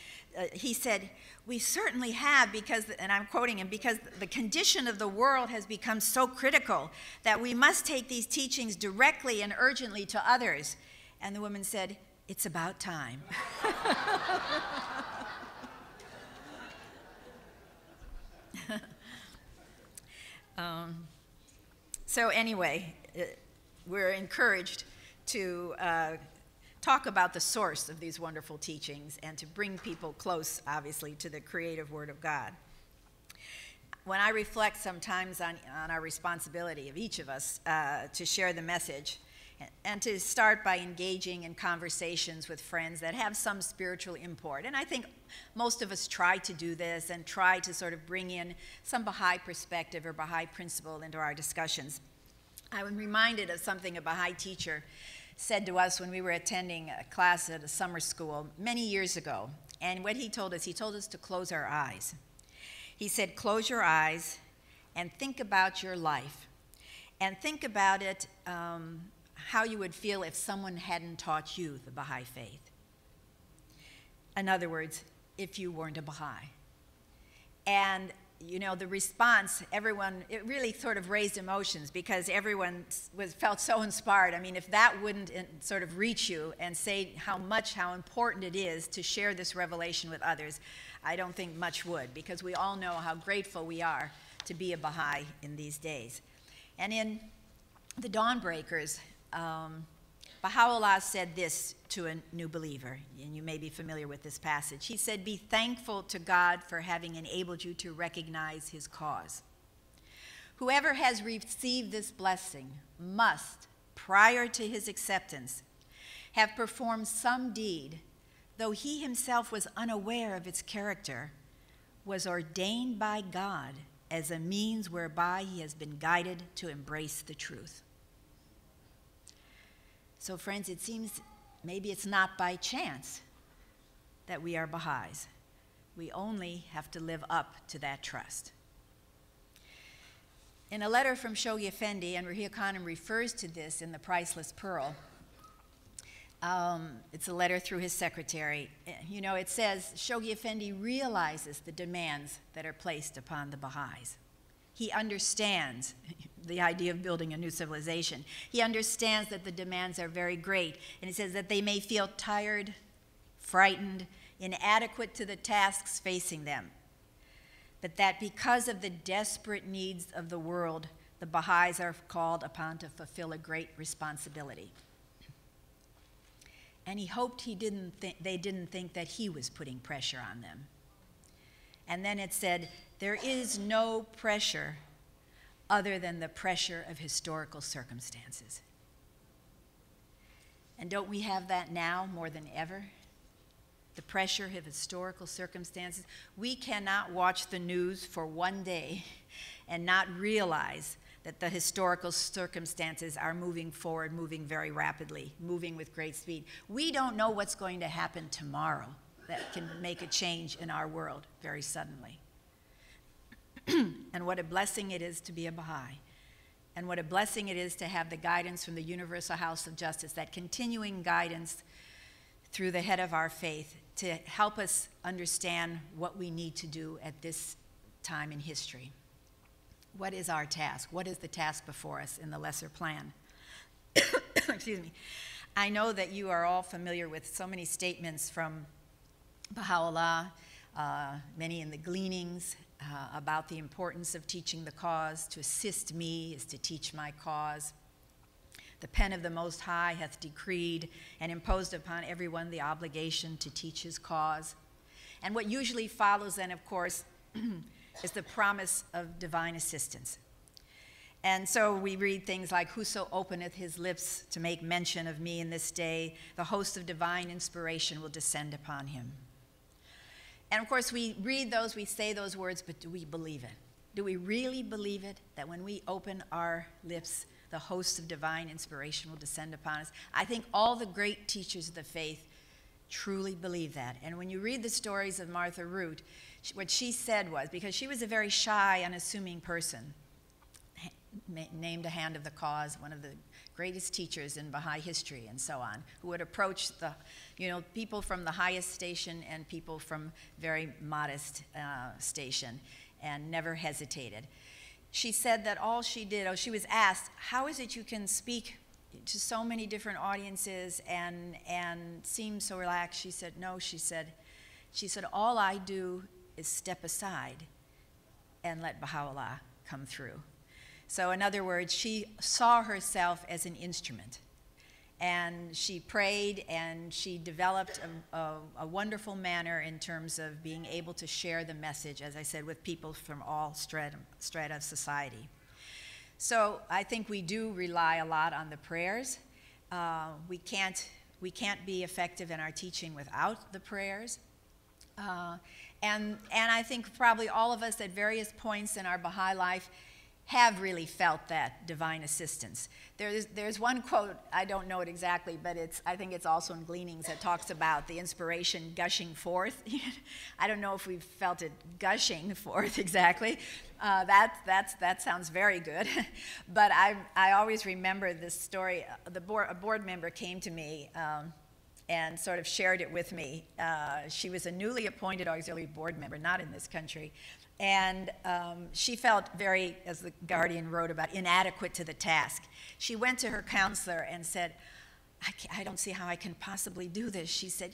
He said, "We certainly have, because," and I'm quoting him, "because the condition of the world has become so critical that we must take these teachings directly and urgently to others." And the woman said, "It's about time." So anyway, we're encouraged to talk about the source of these wonderful teachings and to bring people close, obviously, to the creative Word of God. When I reflect sometimes on our responsibility of each of us to share the message and to start by engaging in conversations with friends that have some spiritual import, and I think most of us try to do this and try to sort of bring in some Baha'i perspective or Baha'i principle into our discussions. I was reminded of something a Baha'i teacher said to us when we were attending a class at a summer school many years ago. And what he told us to close our eyes. He said, "Close your eyes and think about your life. And think about it, how you would feel if someone hadn't taught you the Baha'i faith. In other words, if you weren't a Baha'i." And you know, the response, it really sort of raised emotions because everyone felt so inspired. I mean, if that wouldn't sort of reach you and say how important it is to share this revelation with others, I don't think much would, because we all know how grateful we are to be a Baha'i in these days. And in the Dawnbreakers, Baha'u'llah said this to a new believer, and you may be familiar with this passage. He said, "Be thankful to God for having enabled you to recognize his cause. Whoever has received this blessing must, prior to his acceptance, have performed some deed, though he himself was unaware of its character, was ordained by God as a means whereby he has been guided to embrace the truth." So friends, it seems maybe it's not by chance that we are Baha'is. We only have to live up to that trust. In a letter from Shoghi Effendi, and Rahia Khanum refers to this in The Priceless Pearl, it's a letter through his secretary. You know, it says, Shoghi Effendi realizes the demands that are placed upon the Baha'is. He understands the idea of building a new civilization. He understands that the demands are very great, and he says that they may feel tired, frightened, inadequate to the tasks facing them, but that because of the desperate needs of the world, the Baha'is are called upon to fulfill a great responsibility. And he hoped they didn't think that he was putting pressure on them. And then it said, "There is no pressure other than the pressure of historical circumstances." And don't we have that now more than ever? The pressure of historical circumstances. We cannot watch the news for one day and not realize that the historical circumstances are moving forward, moving very rapidly, moving with great speed. We don't know what's going to happen tomorrow that can make a change in our world very suddenly. And what a blessing it is to be a Baha'i. And what a blessing it is to have the guidance from the Universal House of Justice, that continuing guidance through the head of our faith to help us understand what we need to do at this time in history. What is our task? What is the task before us in the lesser plan? excuse me, I know that you are all familiar with so many statements from Baha'u'llah, many in the gleanings, about the importance of teaching the cause. To assist me is to teach my cause. The pen of the Most High hath decreed and imposed upon everyone the obligation to teach his cause. And what usually follows then, of course, is the promise of divine assistance. And so we read things like, whoso openeth his lips to make mention of me in this day, the host of divine inspiration will descend upon him. And of course, we read those, we say those words, but do we believe it? Do we really believe it, that when we open our lips, the host of divine inspiration will descend upon us? I think all the great teachers of the faith truly believe that. And when you read the stories of Martha Root, what she said was, because she was a very shy, unassuming person, named a Hand of the Cause, one of the greatest teachers in Baha'i history and so on, who would approach the, people from the highest station and people from very modest station, and never hesitated. She said that all she did, she was asked, how is it you can speak to so many different audiences and seem so relaxed? She said, no, she said, all I do is step aside and let Baha'u'llah come through. So in other words, she saw herself as an instrument. And she prayed and she developed a wonderful manner in terms of being able to share the message, as I said, with people from all strata of society. So I think we do rely a lot on the prayers. We can't be effective in our teaching without the prayers. And I think probably all of us at various points in our Baha'i life have really felt that divine assistance. There's one quote, I don't know it exactly, but I think it's also in Gleanings, that talks about the inspiration gushing forth. I don't know if we've felt it gushing forth exactly. That sounds very good. But I always remember this story. A board member came to me and sort of shared it with me. She was a newly appointed auxiliary board member, not in this country. And she felt very, as the Guardian wrote about, inadequate to the task. She went to her counselor and said, I don't see how I can possibly do this. She said,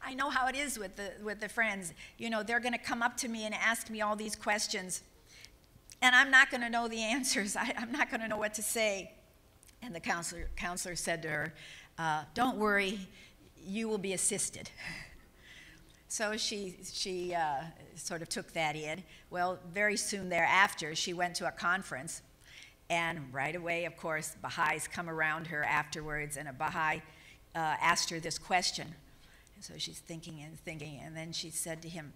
I know how it is with the friends. They're going to come up to me and ask me all these questions, and I'm not going to know the answers. I'm not going to know what to say. And the counselor said to her, don't worry, you will be assisted. So she sort of took that in. Well, very soon thereafter, she went to a conference, and right away, of course, Baha'is come around her afterwards, and a Baha'i asked her this question. And so she's thinking and thinking, and then she said to him,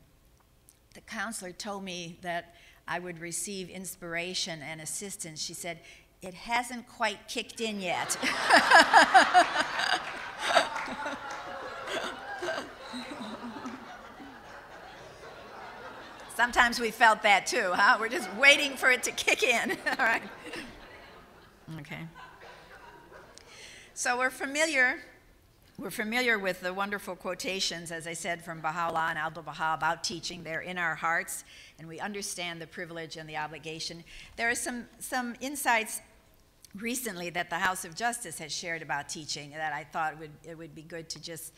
the counselor told me that I would receive inspiration and assistance. She said, it hasn't quite kicked in yet. Sometimes we felt that too, huh? We're just waiting for it to kick in. All right. Okay. So we're familiar with the wonderful quotations, as I said, from Baha'u'llah and Abdu'l-Baha about teaching. They're in our hearts, and we understand the privilege and the obligation. There are some insights recently that the House of Justice has shared about teaching that I thought it would be good to just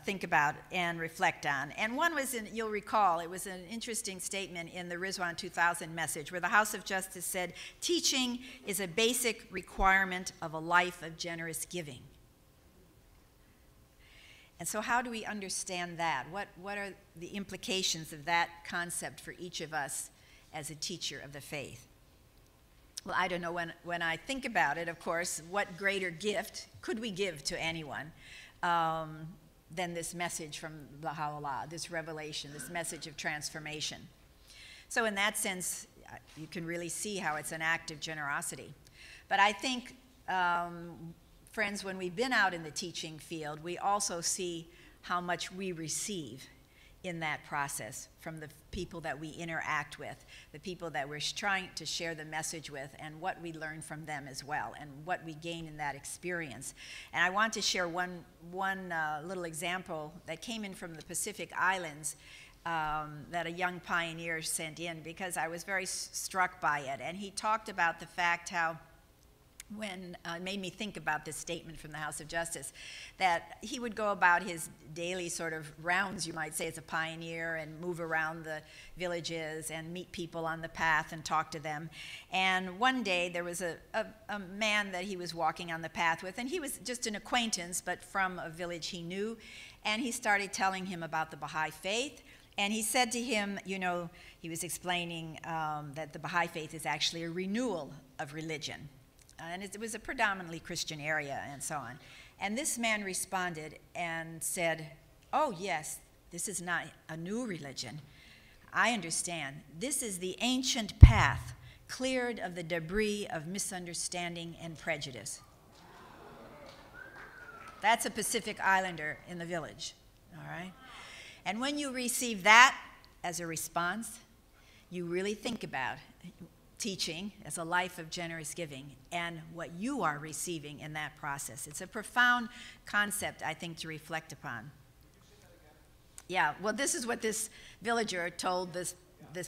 think about and reflect on. And one was, you'll recall, it was an interesting statement in the Rizwan 2000 message where the House of Justice said, teaching is a basic requirement of a life of generous giving. And so how do we understand that? What are the implications of that concept for each of us as a teacher of the faith? Well, I don't know, when I think about it, of course, what greater gift could we give to anyone than this message from Baha'u'llah, this revelation, this message of transformation. So in that sense, you can really see how it's an act of generosity. But I think, friends, when we've been out in the teaching field, we also see how much we receive in that process from the people that we interact with, the people that we're trying to share the message with, and what we learn from them as well, and what we gain in that experience. And I want to share one little example that came in from the Pacific Islands that a young pioneer sent in, because I was very struck by it. And he talked about the fact how when made me think about this statement from the House of Justice, that he would go about his daily sort of rounds, you might say, as a pioneer, and move around the villages and meet people on the path and talk to them. And one day there was a man that he was walking on the path with, and he was just an acquaintance, but from a village he knew, and he started telling him about the Baha'i faith. And he said to him, you know, he was explaining that the Baha'i faith is actually a renewal of religion. And it was a predominantly Christian area and so on. And this man responded and said, oh yes, this is not a new religion. I understand. This is the ancient path cleared of the debris of misunderstanding and prejudice. That's a Pacific Islander in the village, all right? And when you receive that as a response, you really think about teaching as a life of generous giving and what you are receiving in that process. It's a profound concept, I think, to reflect upon. Yeah, well, this is what this villager told this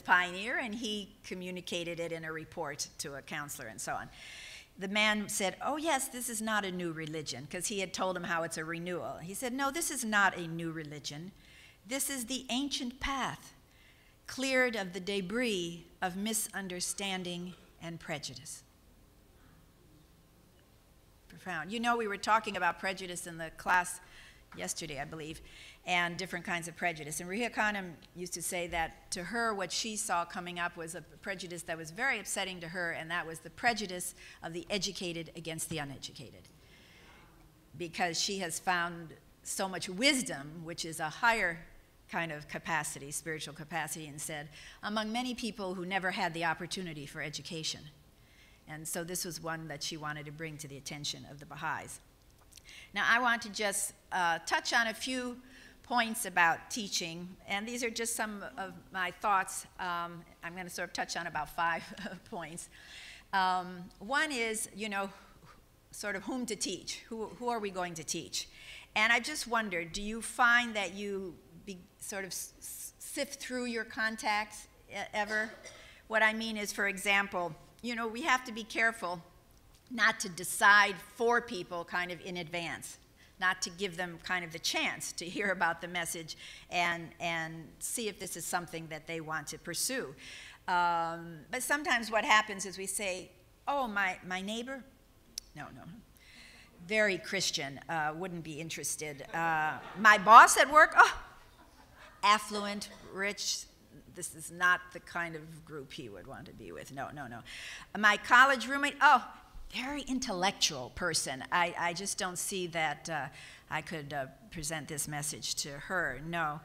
pioneer, and he communicated it in a report to a counselor and so on. The man said, oh yes, this is not a new religion, because he had told him how it's a renewal. He said, no, this is not a new religion. This is the ancient path, cleared of the debris of misunderstanding and prejudice. Profound. You know, we were talking about prejudice in the class yesterday, I believe, and different kinds of prejudice. And Rhea Khanum used to say that to her, what she saw coming up was a prejudice that was very upsetting to her, and that was the prejudice of the educated against the uneducated. Because she has found so much wisdom, which is a higher kind of capacity, spiritual capacity, and said, among many people who never had the opportunity for education. And so this was one that she wanted to bring to the attention of the Baha'is. Now I want to just touch on a few points about teaching, and these are just some of my thoughts. I'm going to sort of touch on about 5 points. One is, you know, sort of whom to teach. Who are we going to teach? And I just wondered, do you find that you sort of sift through your contacts ever? What I mean is, for example, you know, we have to be careful not to decide for people kind of in advance, not to give them kind of the chance to hear about the message and see if this is something that they want to pursue. But sometimes what happens is we say, oh, my neighbor? No. Very Christian, wouldn't be interested. My boss at work? Oh, affluent, rich. This is not the kind of group he would want to be with. No. My college roommate? Oh, very intellectual person. I just don't see that I could present this message to her. No.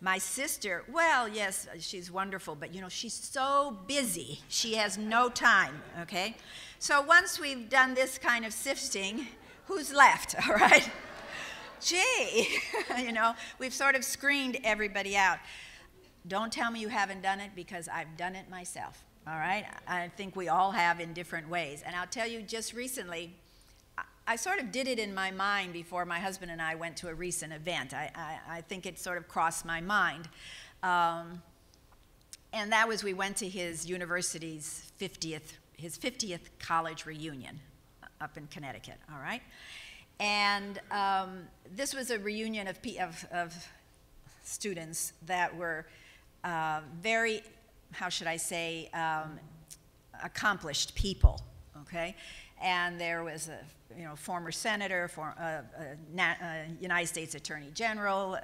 My sister, well, yes, she's wonderful, but you know, she's so busy. She has no time, okay? So once we've done this kind of sifting, who's left, all right? Gee, you know, we've sort of screened everybody out. Don't tell me you haven't done it, because I've done it myself, all right? I think we all have in different ways. And I'll tell you, just recently, I sort of did it in my mind before my husband and I went to a recent event. I think it sort of crossed my mind. And that was, we went to his university's 50th college reunion up in Connecticut, all right? And this was a reunion of students that were very, how should I say, accomplished people, okay? And there was a former senator, United States Attorney General,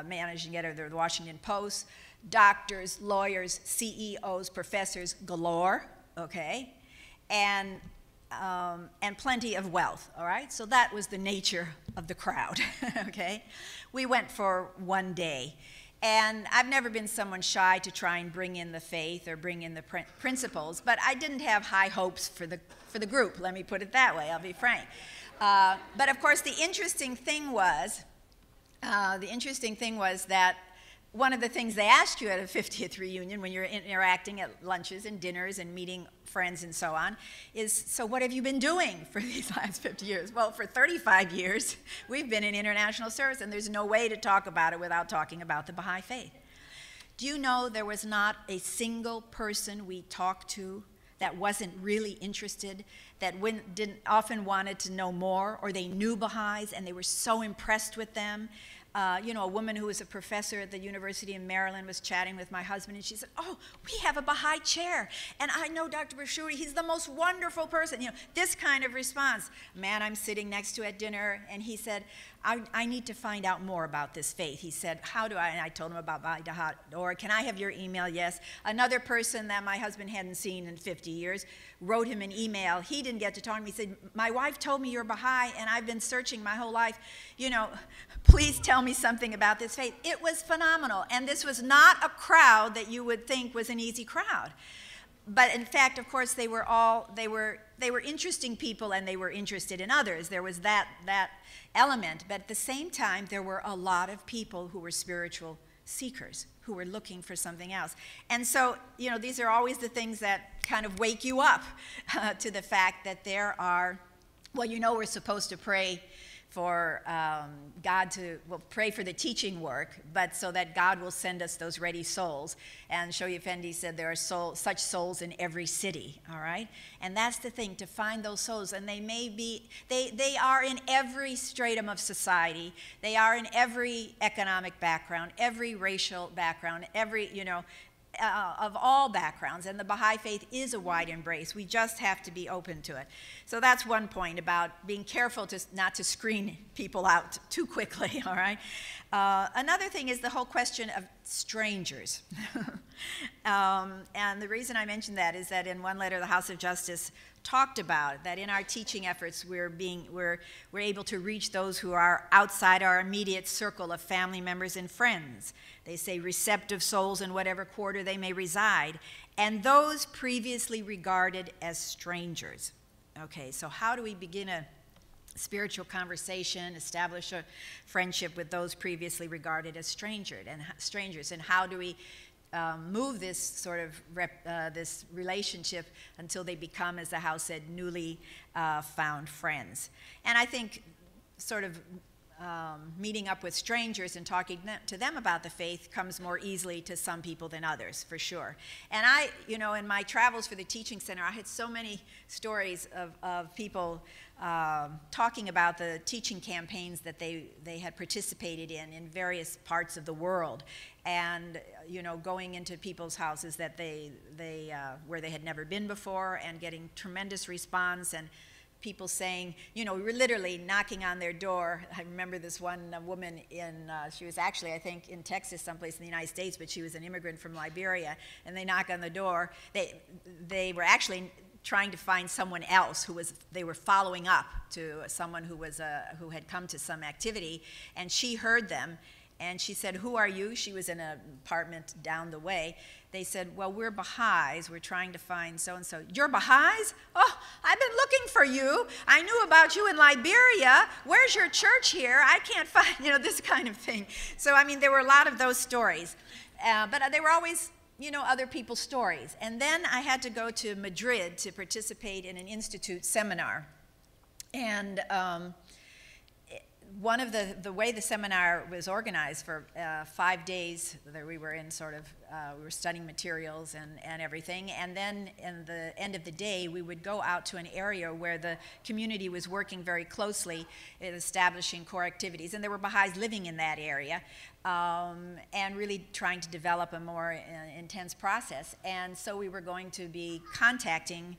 managing editor of the Washington Post, doctors, lawyers, CEOs, professors galore, okay? And plenty of wealth, all right? So that was the nature of the crowd, okay? We went for one day. And I've never been someone shy to try and bring in the faith or bring in the principles, but I didn't have high hopes for the group, let me put it that way, I'll be frank. But of course, the interesting thing was that one of the things they ask you at a 50th reunion when you're interacting at lunches and dinners and meeting friends and so on is, so what have you been doing for these last 50 years? Well, for 35 years, we've been in international service, and there's no way to talk about it without talking about the Baha'i faith. Do you know there was not a single person we talked to that wasn't really interested, that often wanted to know more, or they knew Baha'is and they were so impressed with them. You know, a woman who was a professor at the University of Maryland was chatting with my husband, and she said, "Oh, we have a Baha'i chair, and I know Dr. Bashuri, he's the most wonderful person." You know, this kind of response. A man I'm sitting next to at dinner, and he said, I need to find out more about this faith. He said, how do I? And I told him about Baha'i.org. Can I have your email? Yes. Another person that my husband hadn't seen in 50 years wrote him an email. He didn't get to talk to me. He said, my wife told me you're Baha'i, and I've been searching my whole life. You know, please tell me something about this faith. It was phenomenal. And this was not a crowd that you would think was an easy crowd. But in fact, of course, they were interesting people, and they were interested in others. There was that element. But at the same time, there were a lot of people who were spiritual seekers, who were looking for something else. And so, you know, these are always the things that kind of wake you up to the fact that there are, well, you know, we're supposed to pray for God to, well, pray for the teaching work, but so that God will send us those ready souls. And Shoaib Effendi said there are such souls in every city, all right? And that's the thing, to find those souls. And they may be, they are in every stratum of society. They are in every economic background, every racial background, every, you know, of all backgrounds, and the Baha'i faith is a wide embrace. We just have to be open to it. So that's one point about being careful not to screen people out too quickly, all right? Another thing is the whole question of strangers. And the reason I mention that is that in one letter, the House of Justice talked about that in our teaching efforts, we're able to reach those who are outside our immediate circle of family members and friends. They say receptive souls in whatever quarter they may reside, and those previously regarded as strangers. Okay, so how do we begin a spiritual conversation, establish a friendship with those previously regarded as strangers, and how do we move this sort of this relationship until they become, as the House said, newly found friends? And I think sort of meeting up with strangers and talking to them about the faith comes more easily to some people than others, for sure. And I, you know, in my travels for the Teaching Center, I had so many stories of people talking about the teaching campaigns that they had participated in various parts of the world, and you know, going into people's houses that where they had never been before, and getting tremendous response, and people saying, you know, we were literally knocking on their door. I remember this one woman she was actually, I think, in Texas, someplace in the United States, but she was an immigrant from Liberia, and they knock on the door. They were actually trying to find someone else they were following up to someone who had come to some activity, and she heard them, and she said, "Who are you?" She was in an apartment down the way. They said, "Well, we're Baha'is. We're trying to find so-and-so." "You're Baha'is? Oh, I've been looking for you. I knew about you in Liberia. Where's your church here? I can't find," you know, this kind of thing. So, I mean, there were a lot of those stories. But they were always, you know, other people's stories. And then I had to go to Madrid to participate in an institute seminar. And one of the way the seminar was organized for 5 days, that we were in sort of, we were studying materials and everything, and then in the end of the day, we would go out to an area where the community was working very closely at establishing core activities, and there were Baha'is living in that area, and really trying to develop a more intense process. And so we were going to be contacting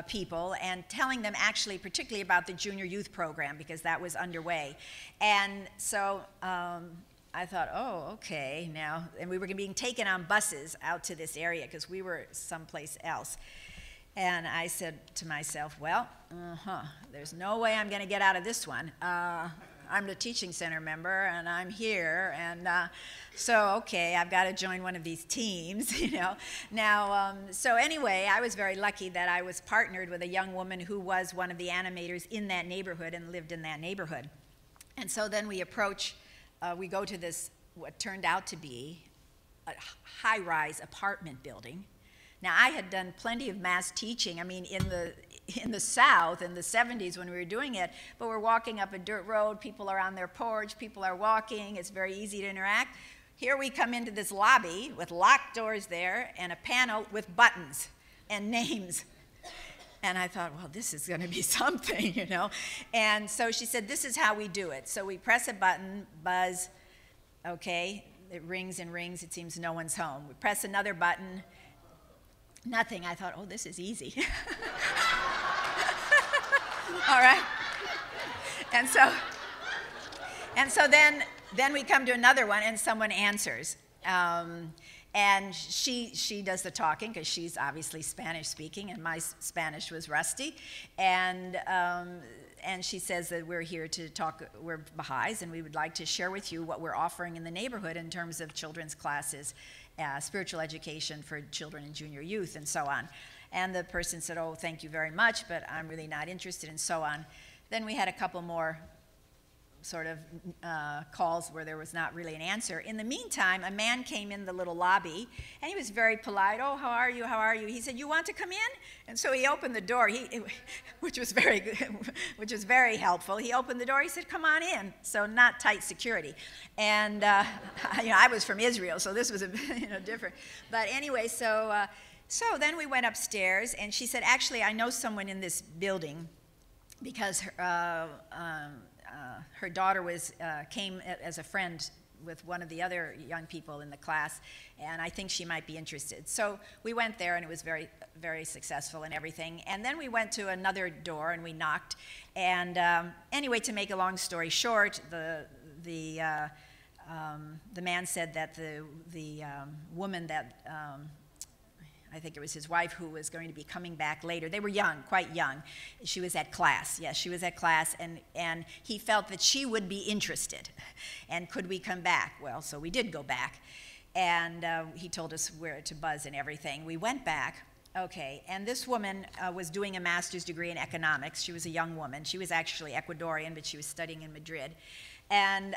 people and telling them actually particularly about the junior youth program, because that was underway. And so I thought, oh, okay, now, and we were being taken on buses out to this area because we were someplace else. And I said to myself, well, there's no way I'm going to get out of this one. I'm the Teaching Center member, and I'm here, and so, okay, I've got to join one of these teams, you know. Now, so anyway, I was very lucky that I was partnered with a young woman who was one of the animators in that neighborhood and lived in that neighborhood. And so then we we go to this, what turned out to be a high-rise apartment building. Now, I had done plenty of mass teaching, I mean, in the South in the 70s when we were doing it, but we're walking up a dirt road, people are on their porch, people are walking, it's very easy to interact. Here we come into this lobby with locked doors there and a panel with buttons and names. And I thought, well, this is going to be something, you know. And so she said, this is how we do it. So we press a button, buzz, okay, it rings and rings, it seems no one's home. We press another button, nothing. I thought, oh, this is easy. All right. And so then we come to another one, and someone answers. And she does the talking, because she's obviously Spanish speaking, and my Spanish was rusty. And she says that we're here to talk, we're Baha'is, and we would like to share with you what we're offering in the neighborhood in terms of children's classes, spiritual education for children and junior youth, and so on. And the person said, oh, thank you very much, but I'm really not interested, and so on. Then we had a couple more sort of calls where there was not really an answer. In the meantime, a man came in the little lobby, and he was very polite. Oh, how are you? How are you? He said, you want to come in? And so he opened the door, which was very good, which was very helpful. He opened the door. He said, come on in. So not tight security. And you know, I was from Israel, so this was a different. But anyway, so then we went upstairs, and she said, actually, I know someone in this building, because her daughter came as a friend with one of the other young people in the class, and I think she might be interested. So we went there, and it was very, very successful and everything. And then we went to another door, and we knocked. And anyway, to make a long story short, the man said that the woman that I think it was his wife who was going to be coming back later. They were young, quite young. She was at class. Yes, she was at class, and he felt that she would be interested. And could we come back? Well, so we did go back. And he told us where to buzz and everything. We went back. Okay, and this woman was doing a master's degree in economics. She was a young woman. She was actually Ecuadorian, but she was studying in Madrid. And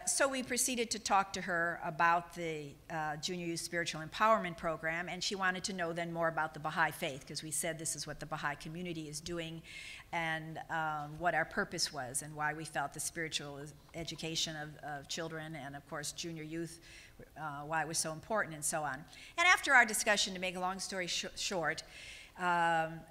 so we proceeded to talk to her about the Junior Youth Spiritual Empowerment Program, and she wanted to know then more about the Baha'i faith, because we said this is what the Baha'i community is doing, and what our purpose was, and why we felt the spiritual education of children, and of course junior youth, why it was so important, and so on. And after our discussion, to make a long story short,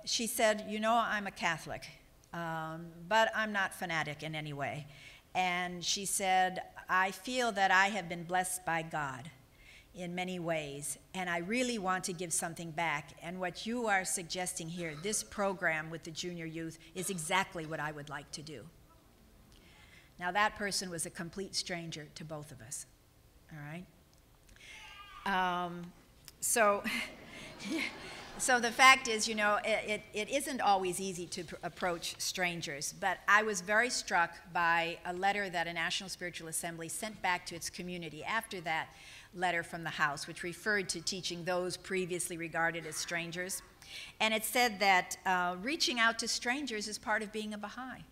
she said, you know, I'm a Catholic, but I'm not fanatic in any way. And she said, I feel that I have been blessed by God in many ways, and I really want to give something back. And what you are suggesting here, this program with the junior youth, is exactly what I would like to do. Now, that person was a complete stranger to both of us, all right? So the fact is, you know, it isn't always easy to approach strangers, but I was very struck by a letter that a National Spiritual Assembly sent back to its community after that letter from the House, which referred to teaching those previously regarded as strangers. And it said that reaching out to strangers is part of being a Baha'i,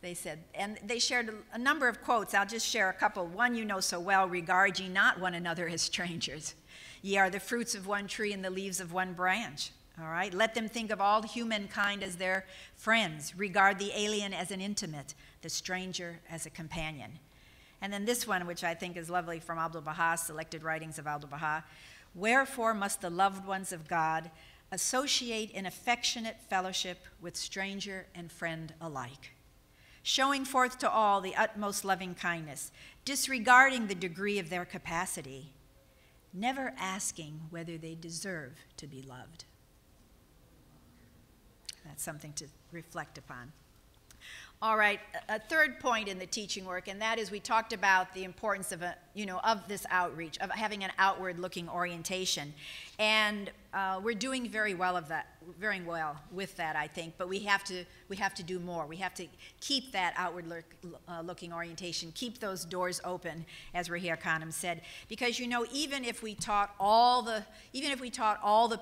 they said. And they shared a number of quotes. I'll just share a couple. One you know so well, regard ye not one another as strangers. Ye are the fruits of one tree and the leaves of one branch. All right? Let them think of all humankind as their friends. Regard the alien as an intimate, the stranger as a companion. And then this one, which I think is lovely, from Abdu'l-Baha, Selected Writings of Abdu'l-Baha. Wherefore must the loved ones of God associate in affectionate fellowship with stranger and friend alike, showing forth to all the utmost loving kindness, disregarding the degree of their capacity, never asking whether they deserve to be loved. That's something to reflect upon. All right, a third point in the teaching work, and that is we talked about the importance of of this outreach, of having an outward-looking orientation, and we're doing very well with that, I think. But we have to do more. We have to keep that outward-looking orientation, keep those doors open, as Rahia Khanum said, because even if we taught all the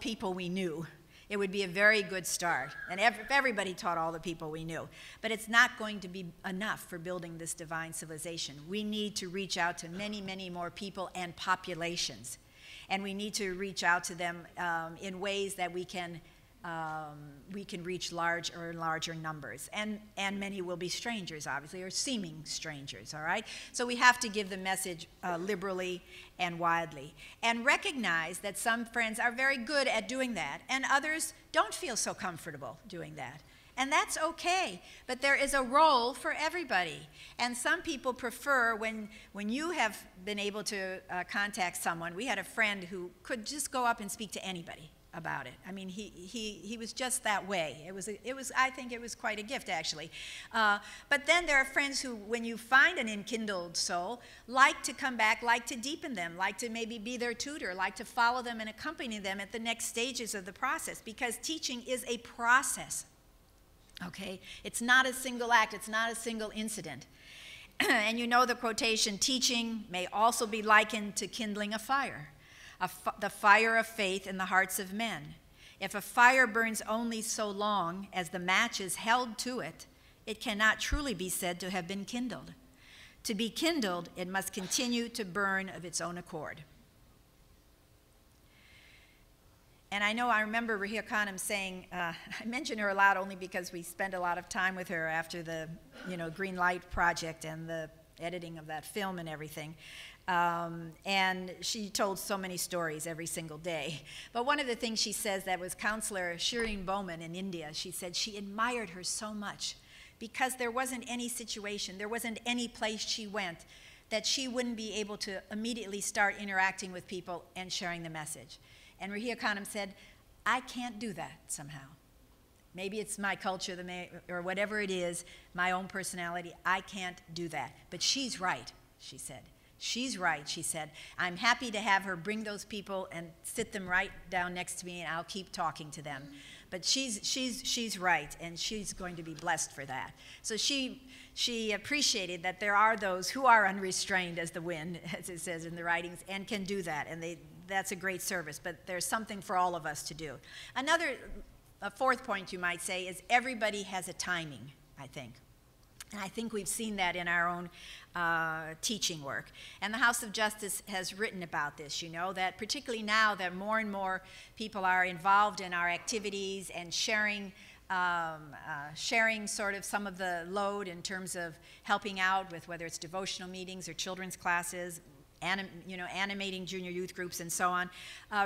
people we knew, it would be a very good start. And if everybody taught all the people we knew. But it's not going to be enough for building this divine civilization. We need to reach out to many, many more people and populations. And we need to reach out to them in ways that we can we can reach larger and larger numbers. And many will be strangers, obviously, or seeming strangers, all right? So we have to give the message liberally and widely. And recognize that some friends are very good at doing that, and others don't feel so comfortable doing that. And that's okay, but there is a role for everybody. And some people prefer when you have been able to contact someone. We had a friend who could just go up and speak to anybody about it. I mean, he was just that way. I think it was quite a gift, actually. But then there are friends who, when you find an enkindled soul, like to come back, like to deepen them, like to maybe be their tutor, like to follow them and accompany them at the next stages of the process, because teaching is a process, okay? It's not a single act. It's not a single incident. And you know the quotation, teaching may also be likened to kindling a fire. The fire of faith in the hearts of men. If a fire burns only so long as the match is held to it, it cannot truly be said to have been kindled. To be kindled, it must continue to burn of its own accord. And I remember Rahia Khanum saying, I mention her a lot only because we spent a lot of time with her after the Green Light Project and the editing of that film and everything. And she told so many stories every single day. But one of the things she says, that was Counselor Shireen Bowman in India, she said she admired her so much because there wasn't any situation, there wasn't any place she went that she wouldn't be able to immediately start interacting with people and sharing the message. And Rahia Khanum said, I can't do that somehow. Maybe it's my culture or whatever it is, my own personality, I can't do that. But she's right, she said. She's right, she said. I'm happy to have her bring those people and sit them right down next to me, and I'll keep talking to them. But she's right, and she's going to be blessed for that. So she appreciated that there are those who are unrestrained as the wind, as it says in the writings, and can do that, and that's a great service. But there's something for all of us to do. A fourth point, you might say, is everybody has a timing, I think. And I think we've seen that in our own teaching work. And the House of Justice has written about this, that particularly now that more and more people are involved in our activities and sharing sort of some of the load in terms of helping out with whether it's devotional meetings or children's classes, animating junior youth groups and so on,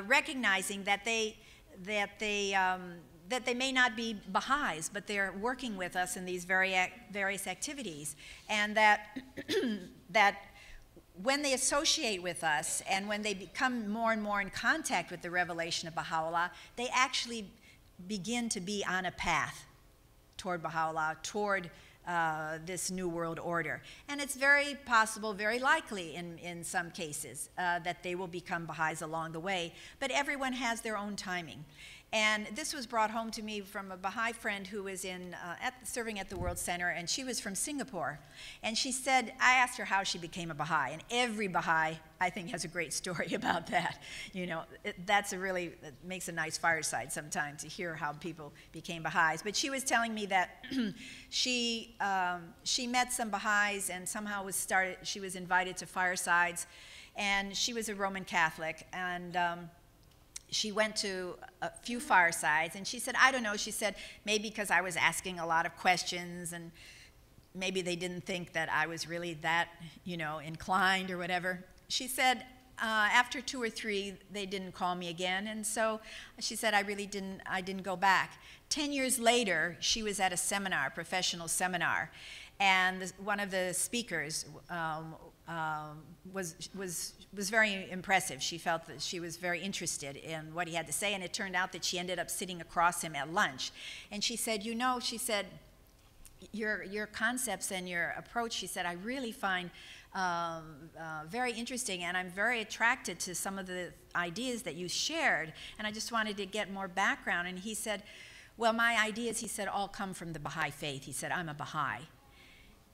recognizing that they may not be Baha'is, but they're working with us in these various activities. And that, that when they associate with us and when they become more and more in contact with the revelation of Baha'u'llah, they actually begin to be on a path toward Baha'u'llah, toward this New World Order. And it's very possible, very likely in some cases, that they will become Baha'is along the way. But everyone has their own timing. And this was brought home to me from a Baha'i friend who was serving at the World Center, and she was from Singapore. And she said, I asked her how she became a Baha'i, and every Baha'i, I think, has a great story about that. It makes a nice fireside sometimes to hear how people became Baha'is. But she was telling me that she met some Baha'is and somehow she was invited to firesides, and she was a Roman Catholic, and she went to a few firesides, and she said, I don't know, she said, maybe because I was asking a lot of questions, and maybe they didn't think that I was really that, inclined or whatever. She said, after 2 or 3, they didn't call me again, and so she said, I didn't go back. 10 years later, she was at a seminar, a professional seminar, and one of the speakers was very impressive. She felt that she was very interested in what he had to say, and it turned out that she ended up sitting across him at lunch. And she said, she said, your concepts and your approach, she said, I really find very interesting, and I'm very attracted to some of the ideas that you shared, and I just wanted to get more background. And he said, well, my ideas, he said, all come from the Baha'i faith. He said, I'm a Baha'i.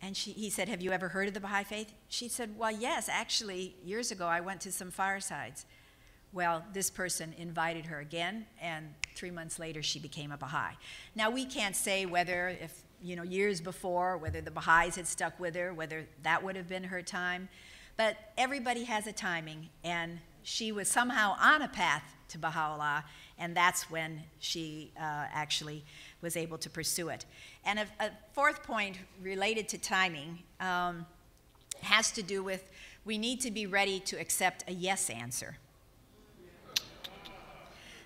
And he said, have you ever heard of the Baha'i faith? She said, well, yes, actually, years ago I went to some firesides. Well, this person invited her again, and 3 months later she became a Baha'i. Now, we can't say whether, if years before, whether the Baha'is had stuck with her, whether that would have been her time, but everybody has a timing, and she was somehow on a path to Baha'u'llah, and that's when she actually was able to pursue it. And a fourth point related to timing has to do with we need to be ready to accept a yes answer.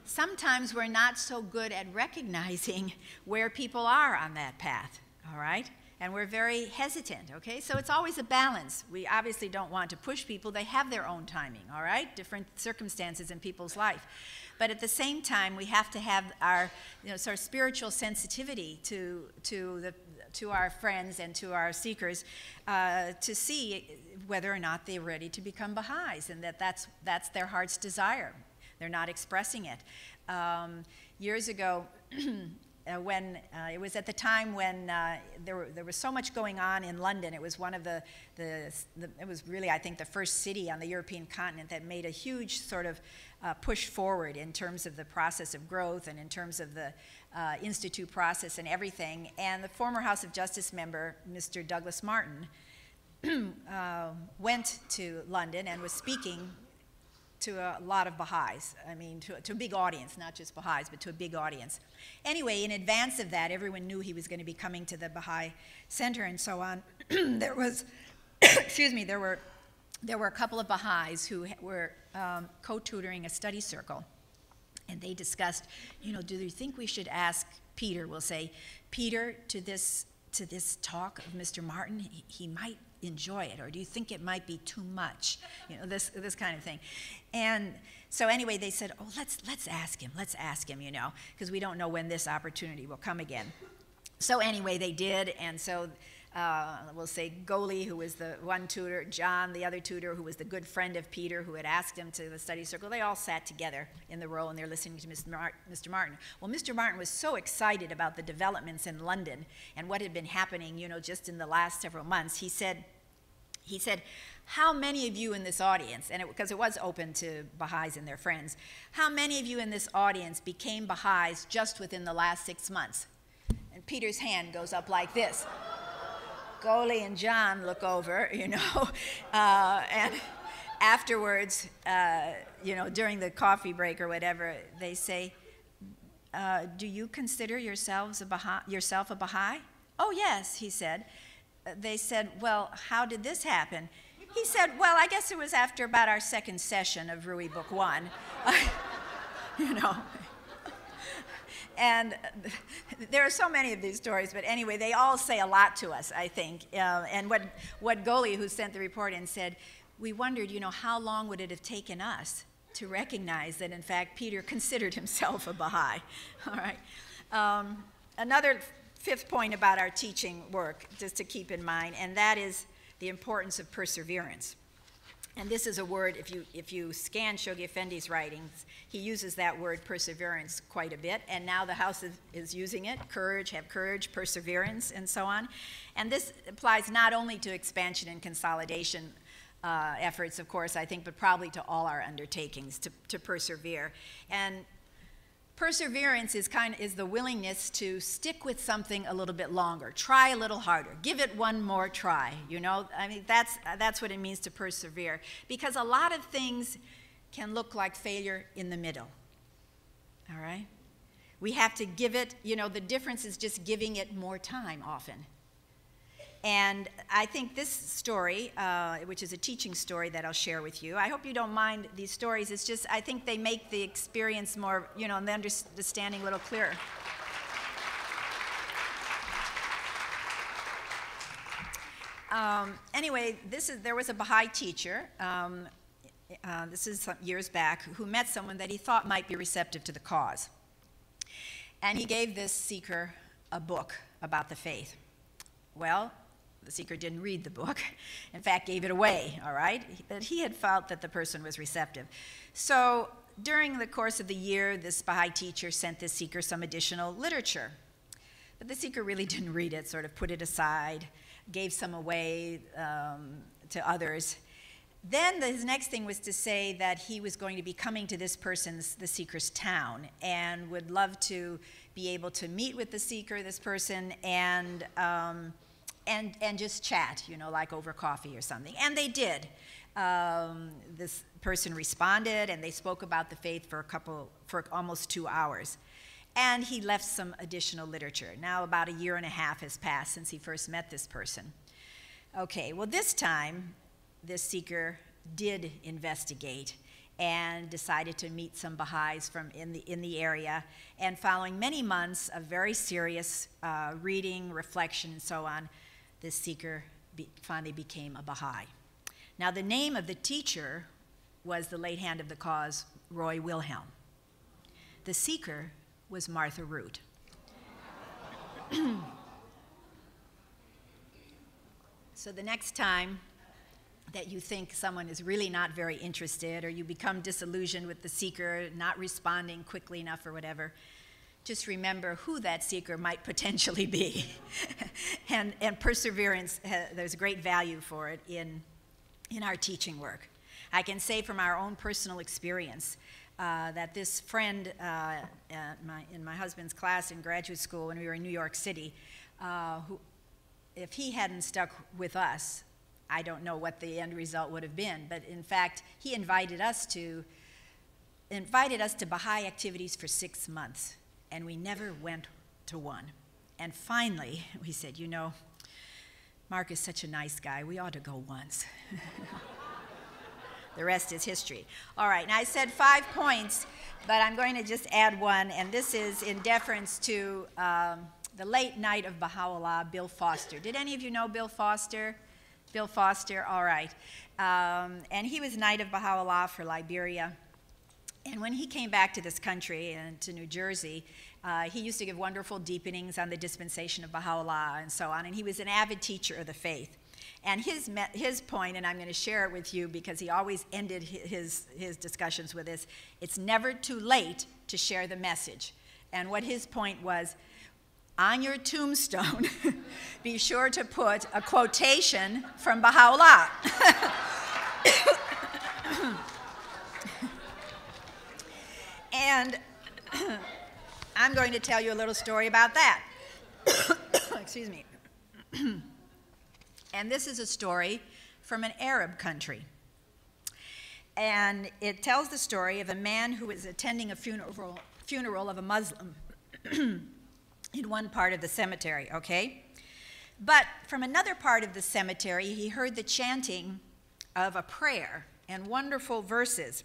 Sometimes we're not so good at recognizing where people are on that path, all right? And we're very hesitant, okay? So it's always a balance. We obviously don't want to push people. They have their own timing, all right? Different circumstances in people's life. But at the same time, we have to have our sort of spiritual sensitivity to our friends and to our seekers to see whether or not they're ready to become Baha'is, and that's their heart's desire. They're not expressing it. Years ago, when it was at the time when there was so much going on in London. It was one of it was really, I think, the first city on the European continent that made a huge sort of push forward in terms of the process of growth and in terms of the institute process and everything. And the former House of Justice member, Mr. Douglas Martin, went to London and was speaking to a lot of Baha'is. I mean, to a big audience, not just Baha'is, but to a big audience. Anyway, in advance of that, everyone knew he was going to be coming to the Baha'i Center and so on. There was, excuse me, there were a couple of Baha'is who were co-tutoring a study circle, and they discussed, do you think we should ask Peter, we'll say, Peter, to this talk of Mr. Martin, he might enjoy it, or do you think it might be too much? This kind of thing. And so anyway, they said, oh, let's ask him, because we don't know when this opportunity will come again. So anyway, they did, and so we'll say Goli, who was the one tutor, John, the other tutor, who was the good friend of Peter, who had asked him to the study circle, they all sat together in the row, and they're listening to Mr. Martin. Well, Mr. Martin was so excited about the developments in London and what had been happening, just in the last several months. He said, how many of you in this audience, and because it was open to Baha'is and their friends, how many of you in this audience became Baha'is just within the last 6 months? And Peter's hand goes up like this. Goli and John look over, and afterwards, during the coffee break or whatever, they say, do you consider yourself a Baha'i? Oh, yes, he said. They said, well, how did this happen? He said, well, I guess it was after about our second session of Rui Book 1. And there are so many of these stories, but anyway, they all say a lot to us, I think. And what Goli, who sent the report in, said, we wondered, how long would it have taken us to recognize that, in fact, Peter considered himself a Baha'i. All right. Another fifth point about our teaching work, just to keep in mind, and that is the importance of perseverance. And this is a word, if you scan Shoghi Effendi's writings, he uses that word perseverance quite a bit, and now the House is using it, courage, have courage, perseverance, and so on. And this applies not only to expansion and consolidation efforts, of course, I think, but probably to all our undertakings to persevere. And perseverance is the willingness to stick with something a little bit longer, try a little harder, give it one more try, I mean, that's what it means to persevere, because a lot of things can look like failure in the middle, all right? We have to give it, the difference is just giving it more time often. And I think this story, which is a teaching story that I'll share with you, I hope you don't mind these stories. It's just, I think they make the experience more, and the understanding a little clearer. Anyway, there was a Baha'i teacher, this is some years back, who met someone that he thought might be receptive to the cause. And he gave this seeker a book about the faith. Well, the seeker didn't read the book, in fact, gave it away, all right? But he had felt that the person was receptive. So during the course of the year, this Baha'i teacher sent this seeker some additional literature. But the seeker really didn't read it, sort of put it aside, gave some away to others. Then his next thing was to say that he was going to be coming to the seeker's town, and would love to be able to meet with the seeker, this person, and and just chat, you know, like over coffee or something. And they did. This person responded, and they spoke about the faith for almost 2 hours. And he left some additional literature. Now about 1.5 years has passed since he first met this person. Okay, well this time, this seeker did investigate and decided to meet some Baha'is in the area. And following many months of very serious reading, reflection, and so on, this seeker finally became a Baha'i. Now the name of the teacher was the late hand of the cause, Roy Wilhelm. The seeker was Martha Root. So the next time that you think someone is really not very interested, or you become disillusioned with the seeker not responding quickly enough or whatever, just remember who that seeker might potentially be. and perseverance, there's great value for it in our teaching work. I can say from our own personal experience that this friend in my husband's class in graduate school when we were in New York City, who, if he hadn't stuck with us, I don't know what the end result would have been. But in fact, he invited us to Baha'i activities for 6 months, and we never went to one. And finally, we said, you know, Mark is such a nice guy, we ought to go once. The rest is history. All right, now I said 5 points, but I'm going to just add one, and this is in deference to the late Knight of Baha'u'llah, Bill Foster. Did any of you know Bill Foster? Bill Foster, all right. And he was Knight of Baha'u'llah for Liberia. And when he came back to this country and to New Jersey, he used to give wonderful deepenings on the dispensation of Baha'u'llah and so on. And he was an avid teacher of the faith. And his point, and I'm going to share it with you because he always ended his discussions with this, it's never too late to share the message. And what his point was, on your tombstone, be sure to put a quotation from Baha'u'llah. And I'm going to tell you a little story about that. Excuse me. And this is a story from an Arab country. And it tells the story of a man who was attending a funeral of a Muslim in one part of the cemetery, okay? But from another part of the cemetery, he heard the chanting of a prayer and wonderful verses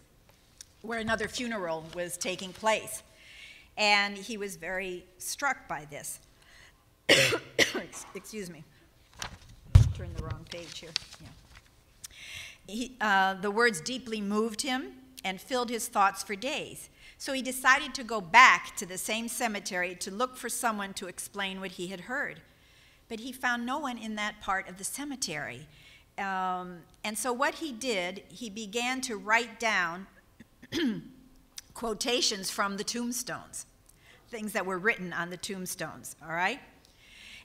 where another funeral was taking place. And he was very struck by this. Excuse me. Turn the wrong page here. Yeah. The words deeply moved him and filled his thoughts for days. So he decided to go back to the same cemetery to look for someone to explain what he had heard. But he found no one in that part of the cemetery. And so what he did, he began to write down quotations from the tombstones, things that were written on the tombstones, all right?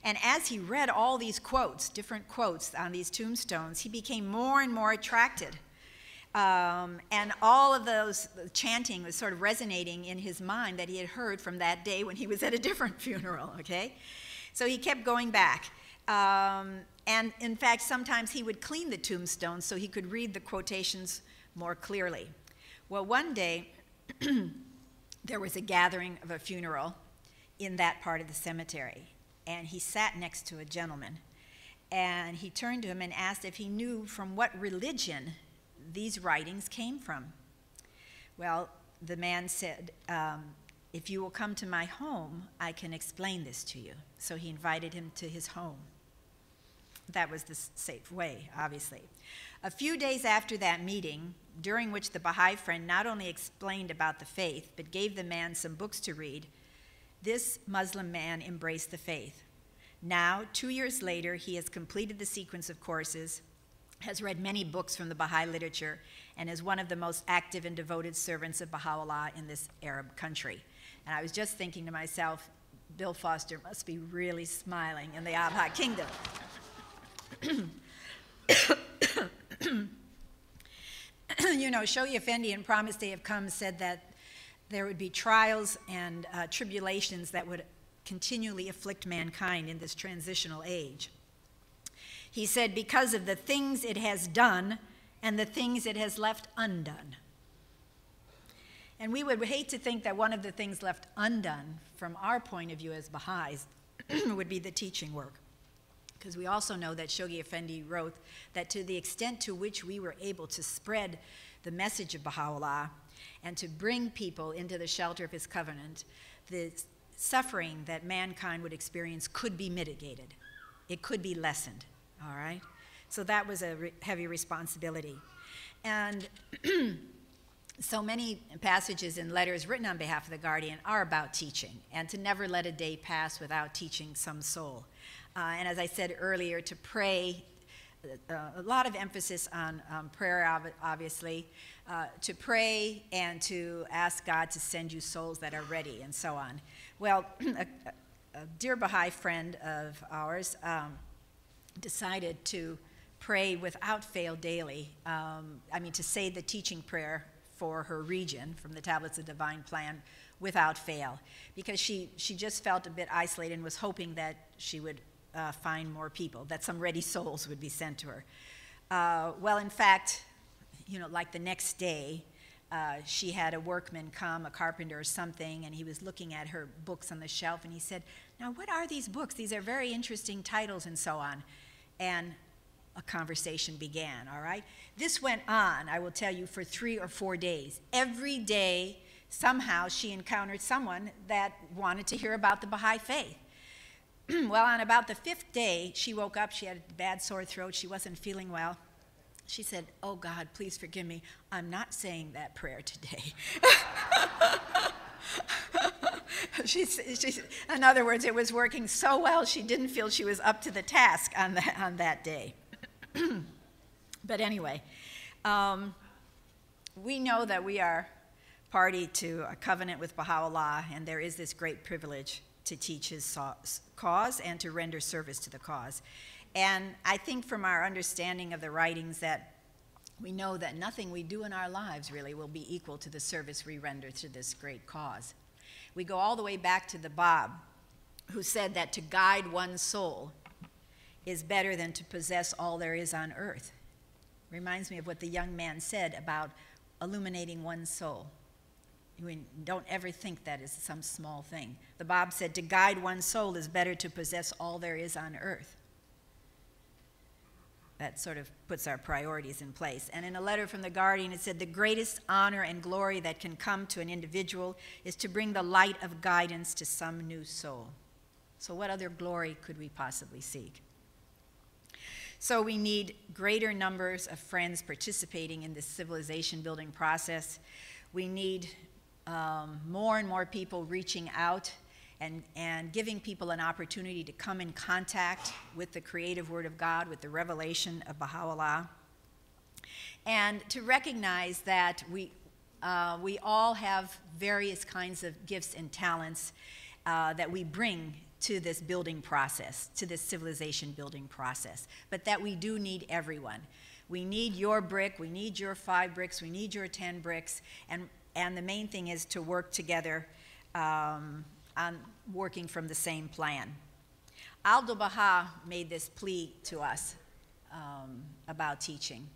And as he read all these quotes, different quotes on these tombstones, he became more and more attracted. And all of those chanting was sort of resonating in his mind that he had heard from that day when he was at a different funeral, okay? So he kept going back. And in fact, sometimes he would clean the tombstones so he could read the quotations more clearly. Well, one day, there was a gathering of a funeral in that part of the cemetery. And he sat next to a gentleman. And he turned to him and asked if he knew from what religion these writings came from. Well, the man said, if you will come to my home, I can explain this to you. So he invited him to his home. That was the safe way, obviously. A few days after that meeting, during which the Baha'i friend not only explained about the faith, but gave the man some books to read, this Muslim man embraced the faith. Now, 2 years later, he has completed the sequence of courses, has read many books from the Baha'i literature, and is one of the most active and devoted servants of Baha'u'llah in this Arab country. And I was just thinking to myself, Bill Foster must be really smiling in the Abha kingdom. You know, Shoyi Effendi in Promised Day of Come said that there would be trials and tribulations that would continually afflict mankind in this transitional age. He said, because of the things it has done and the things it has left undone. And we would hate to think that one of the things left undone from our point of view as Baha'is would be the teaching work. Because we also know that Shoghi Effendi wrote that to the extent to which we were able to spread the message of Baha'u'llah and to bring people into the shelter of his covenant, the suffering that mankind would experience could be mitigated. It could be lessened, all right? So that was a heavy responsibility. And so many passages in letters written on behalf of the Guardian are about teaching, and to never let a day pass without teaching some soul. And as I said earlier, to pray, a lot of emphasis on prayer, obviously, to pray and to ask God to send you souls that are ready, and so on. Well, a dear Baha'i friend of ours decided to pray without fail daily, to say the teaching prayer for her region from the Tablets of Divine Plan without fail, because she just felt a bit isolated and was hoping that she would find more people, that some ready souls would be sent to her. Well, in fact, like the next day, she had a workman come, a carpenter or something, and he was looking at her books on the shelf, and he said, "Now, what are these books? These are very interesting titles," and so on. And a conversation began, all right? This went on, I will tell you, for 3 or 4 days. Every day, somehow, she encountered someone that wanted to hear about the Baha'i faith. Well, on about the 5th day, she woke up. She had a bad sore throat. She wasn't feeling well. She said, "Oh, God, please forgive me. I'm not saying that prayer today." In other words, it was working so well, she didn't feel she was up to the task on that day. But anyway, we know that we are party to a covenant with Baha'u'llah, and there is this great privilege to teach his cause and to render service to the cause. And I think from our understanding of the writings that we know that nothing we do in our lives really will be equal to the service we render to this great cause. We go all the way back to the Bab, who said that to guide one's soul is better than to possess all there is on earth. Reminds me of what the young man said about illuminating one's soul. Don't ever think that is some small thing. The Bab said to guide one's soul is better to possess all there is on earth. That sort of puts our priorities in place. And in a letter from the Guardian, it said, the greatest honor and glory that can come to an individual is to bring the light of guidance to some new soul. So what other glory could we possibly seek? So we need greater numbers of friends participating in this civilization building process. We need more and more people reaching out and giving people an opportunity to come in contact with the creative Word of God, with the revelation of Baha'u'llah, and to recognize that we all have various kinds of gifts and talents that we bring to this building process, to this civilization building process, but that we do need everyone. We need your brick, we need your 5 bricks, we need your 10 bricks, and the main thing is to work together on working from the same plan. Abdu'l-Baha made this plea to us about teaching.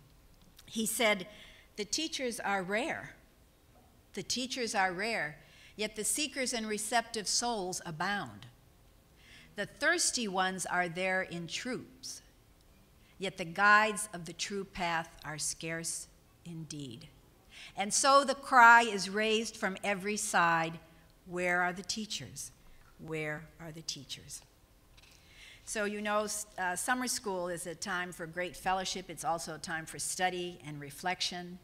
He said, the teachers are rare. The teachers are rare, yet the seekers and receptive souls abound. The thirsty ones are there in troops, yet the guides of the true path are scarce indeed. And so the cry is raised from every side, where are the teachers? Where are the teachers? So you know, summer school is a time for great fellowship. It's also a time for study and reflection.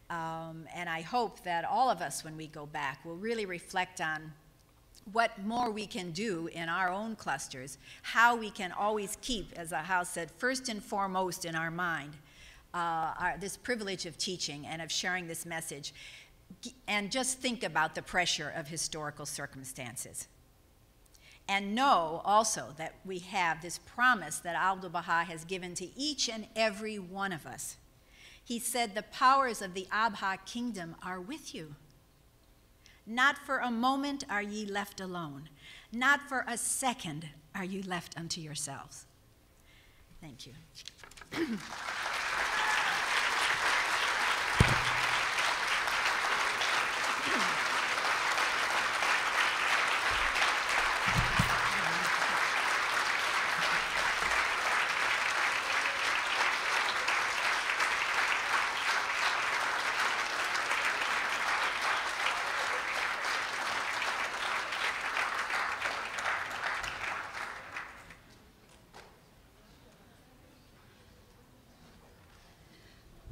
And I hope that all of us, when we go back, will really reflect on what more we can do in our own clusters, how we can always keep, as the house said, first and foremost in our mind, this privilege of teaching and of sharing this message, and just think about the pressure of historical circumstances. And know also that we have this promise that Abdu'l-Baha has given to each and every one of us. He said, the powers of the Abha kingdom are with you. Not for a moment are ye left alone. Not for a second are you left unto yourselves. Thank you.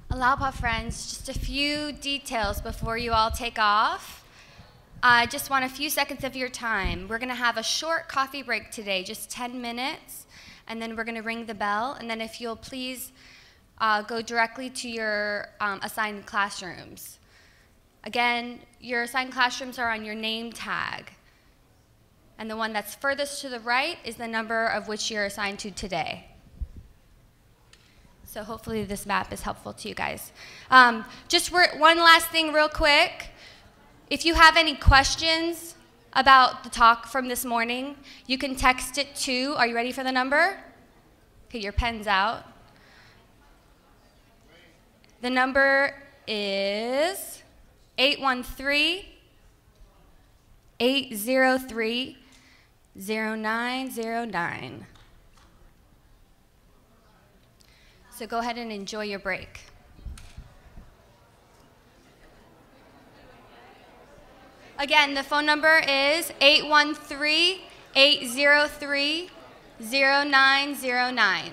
Alapa friends, just a few details before you all take off. I just want a few seconds of your time. We're going to have a short coffee break today, just 10 minutes, and then we're going to ring the bell. And then if you'll please go directly to your assigned classrooms. Again, your assigned classrooms are on your name tag. And the one that's furthest to the right is the number of which you're assigned to today. So hopefully this map is helpful to you guys. Just one last thing real quick. If you have any questions about the talk from this morning, you can text it to, are you ready for the number? Okay, your pen's out. The number is 813-803-0909. So go ahead and enjoy your break. Again, the phone number is 813-803-0909.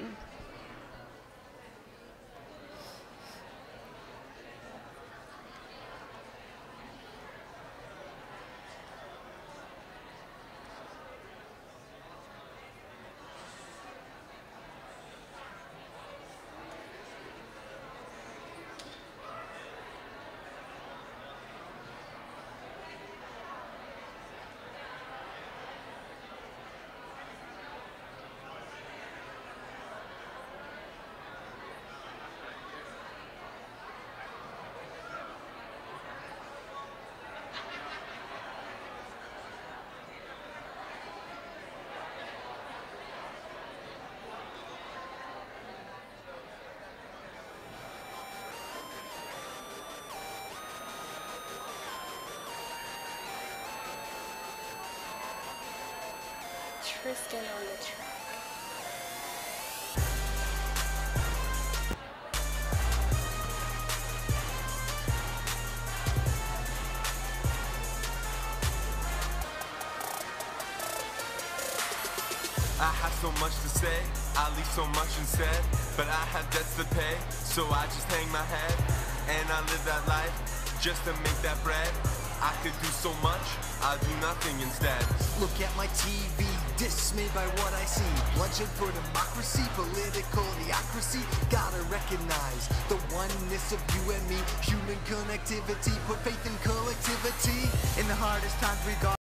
Tristan on the track. I have so much to say, I leave so much unsaid, but I have debts to pay, so I just hang my head, and I live that life, just to make that bread. I could do so much, I'll do nothing instead. Look at my TV, dismayed by what I see. Bloodshed for democracy, political theocracy. Gotta recognize the oneness of you and me. Human connectivity, put faith in collectivity. In the hardest times we got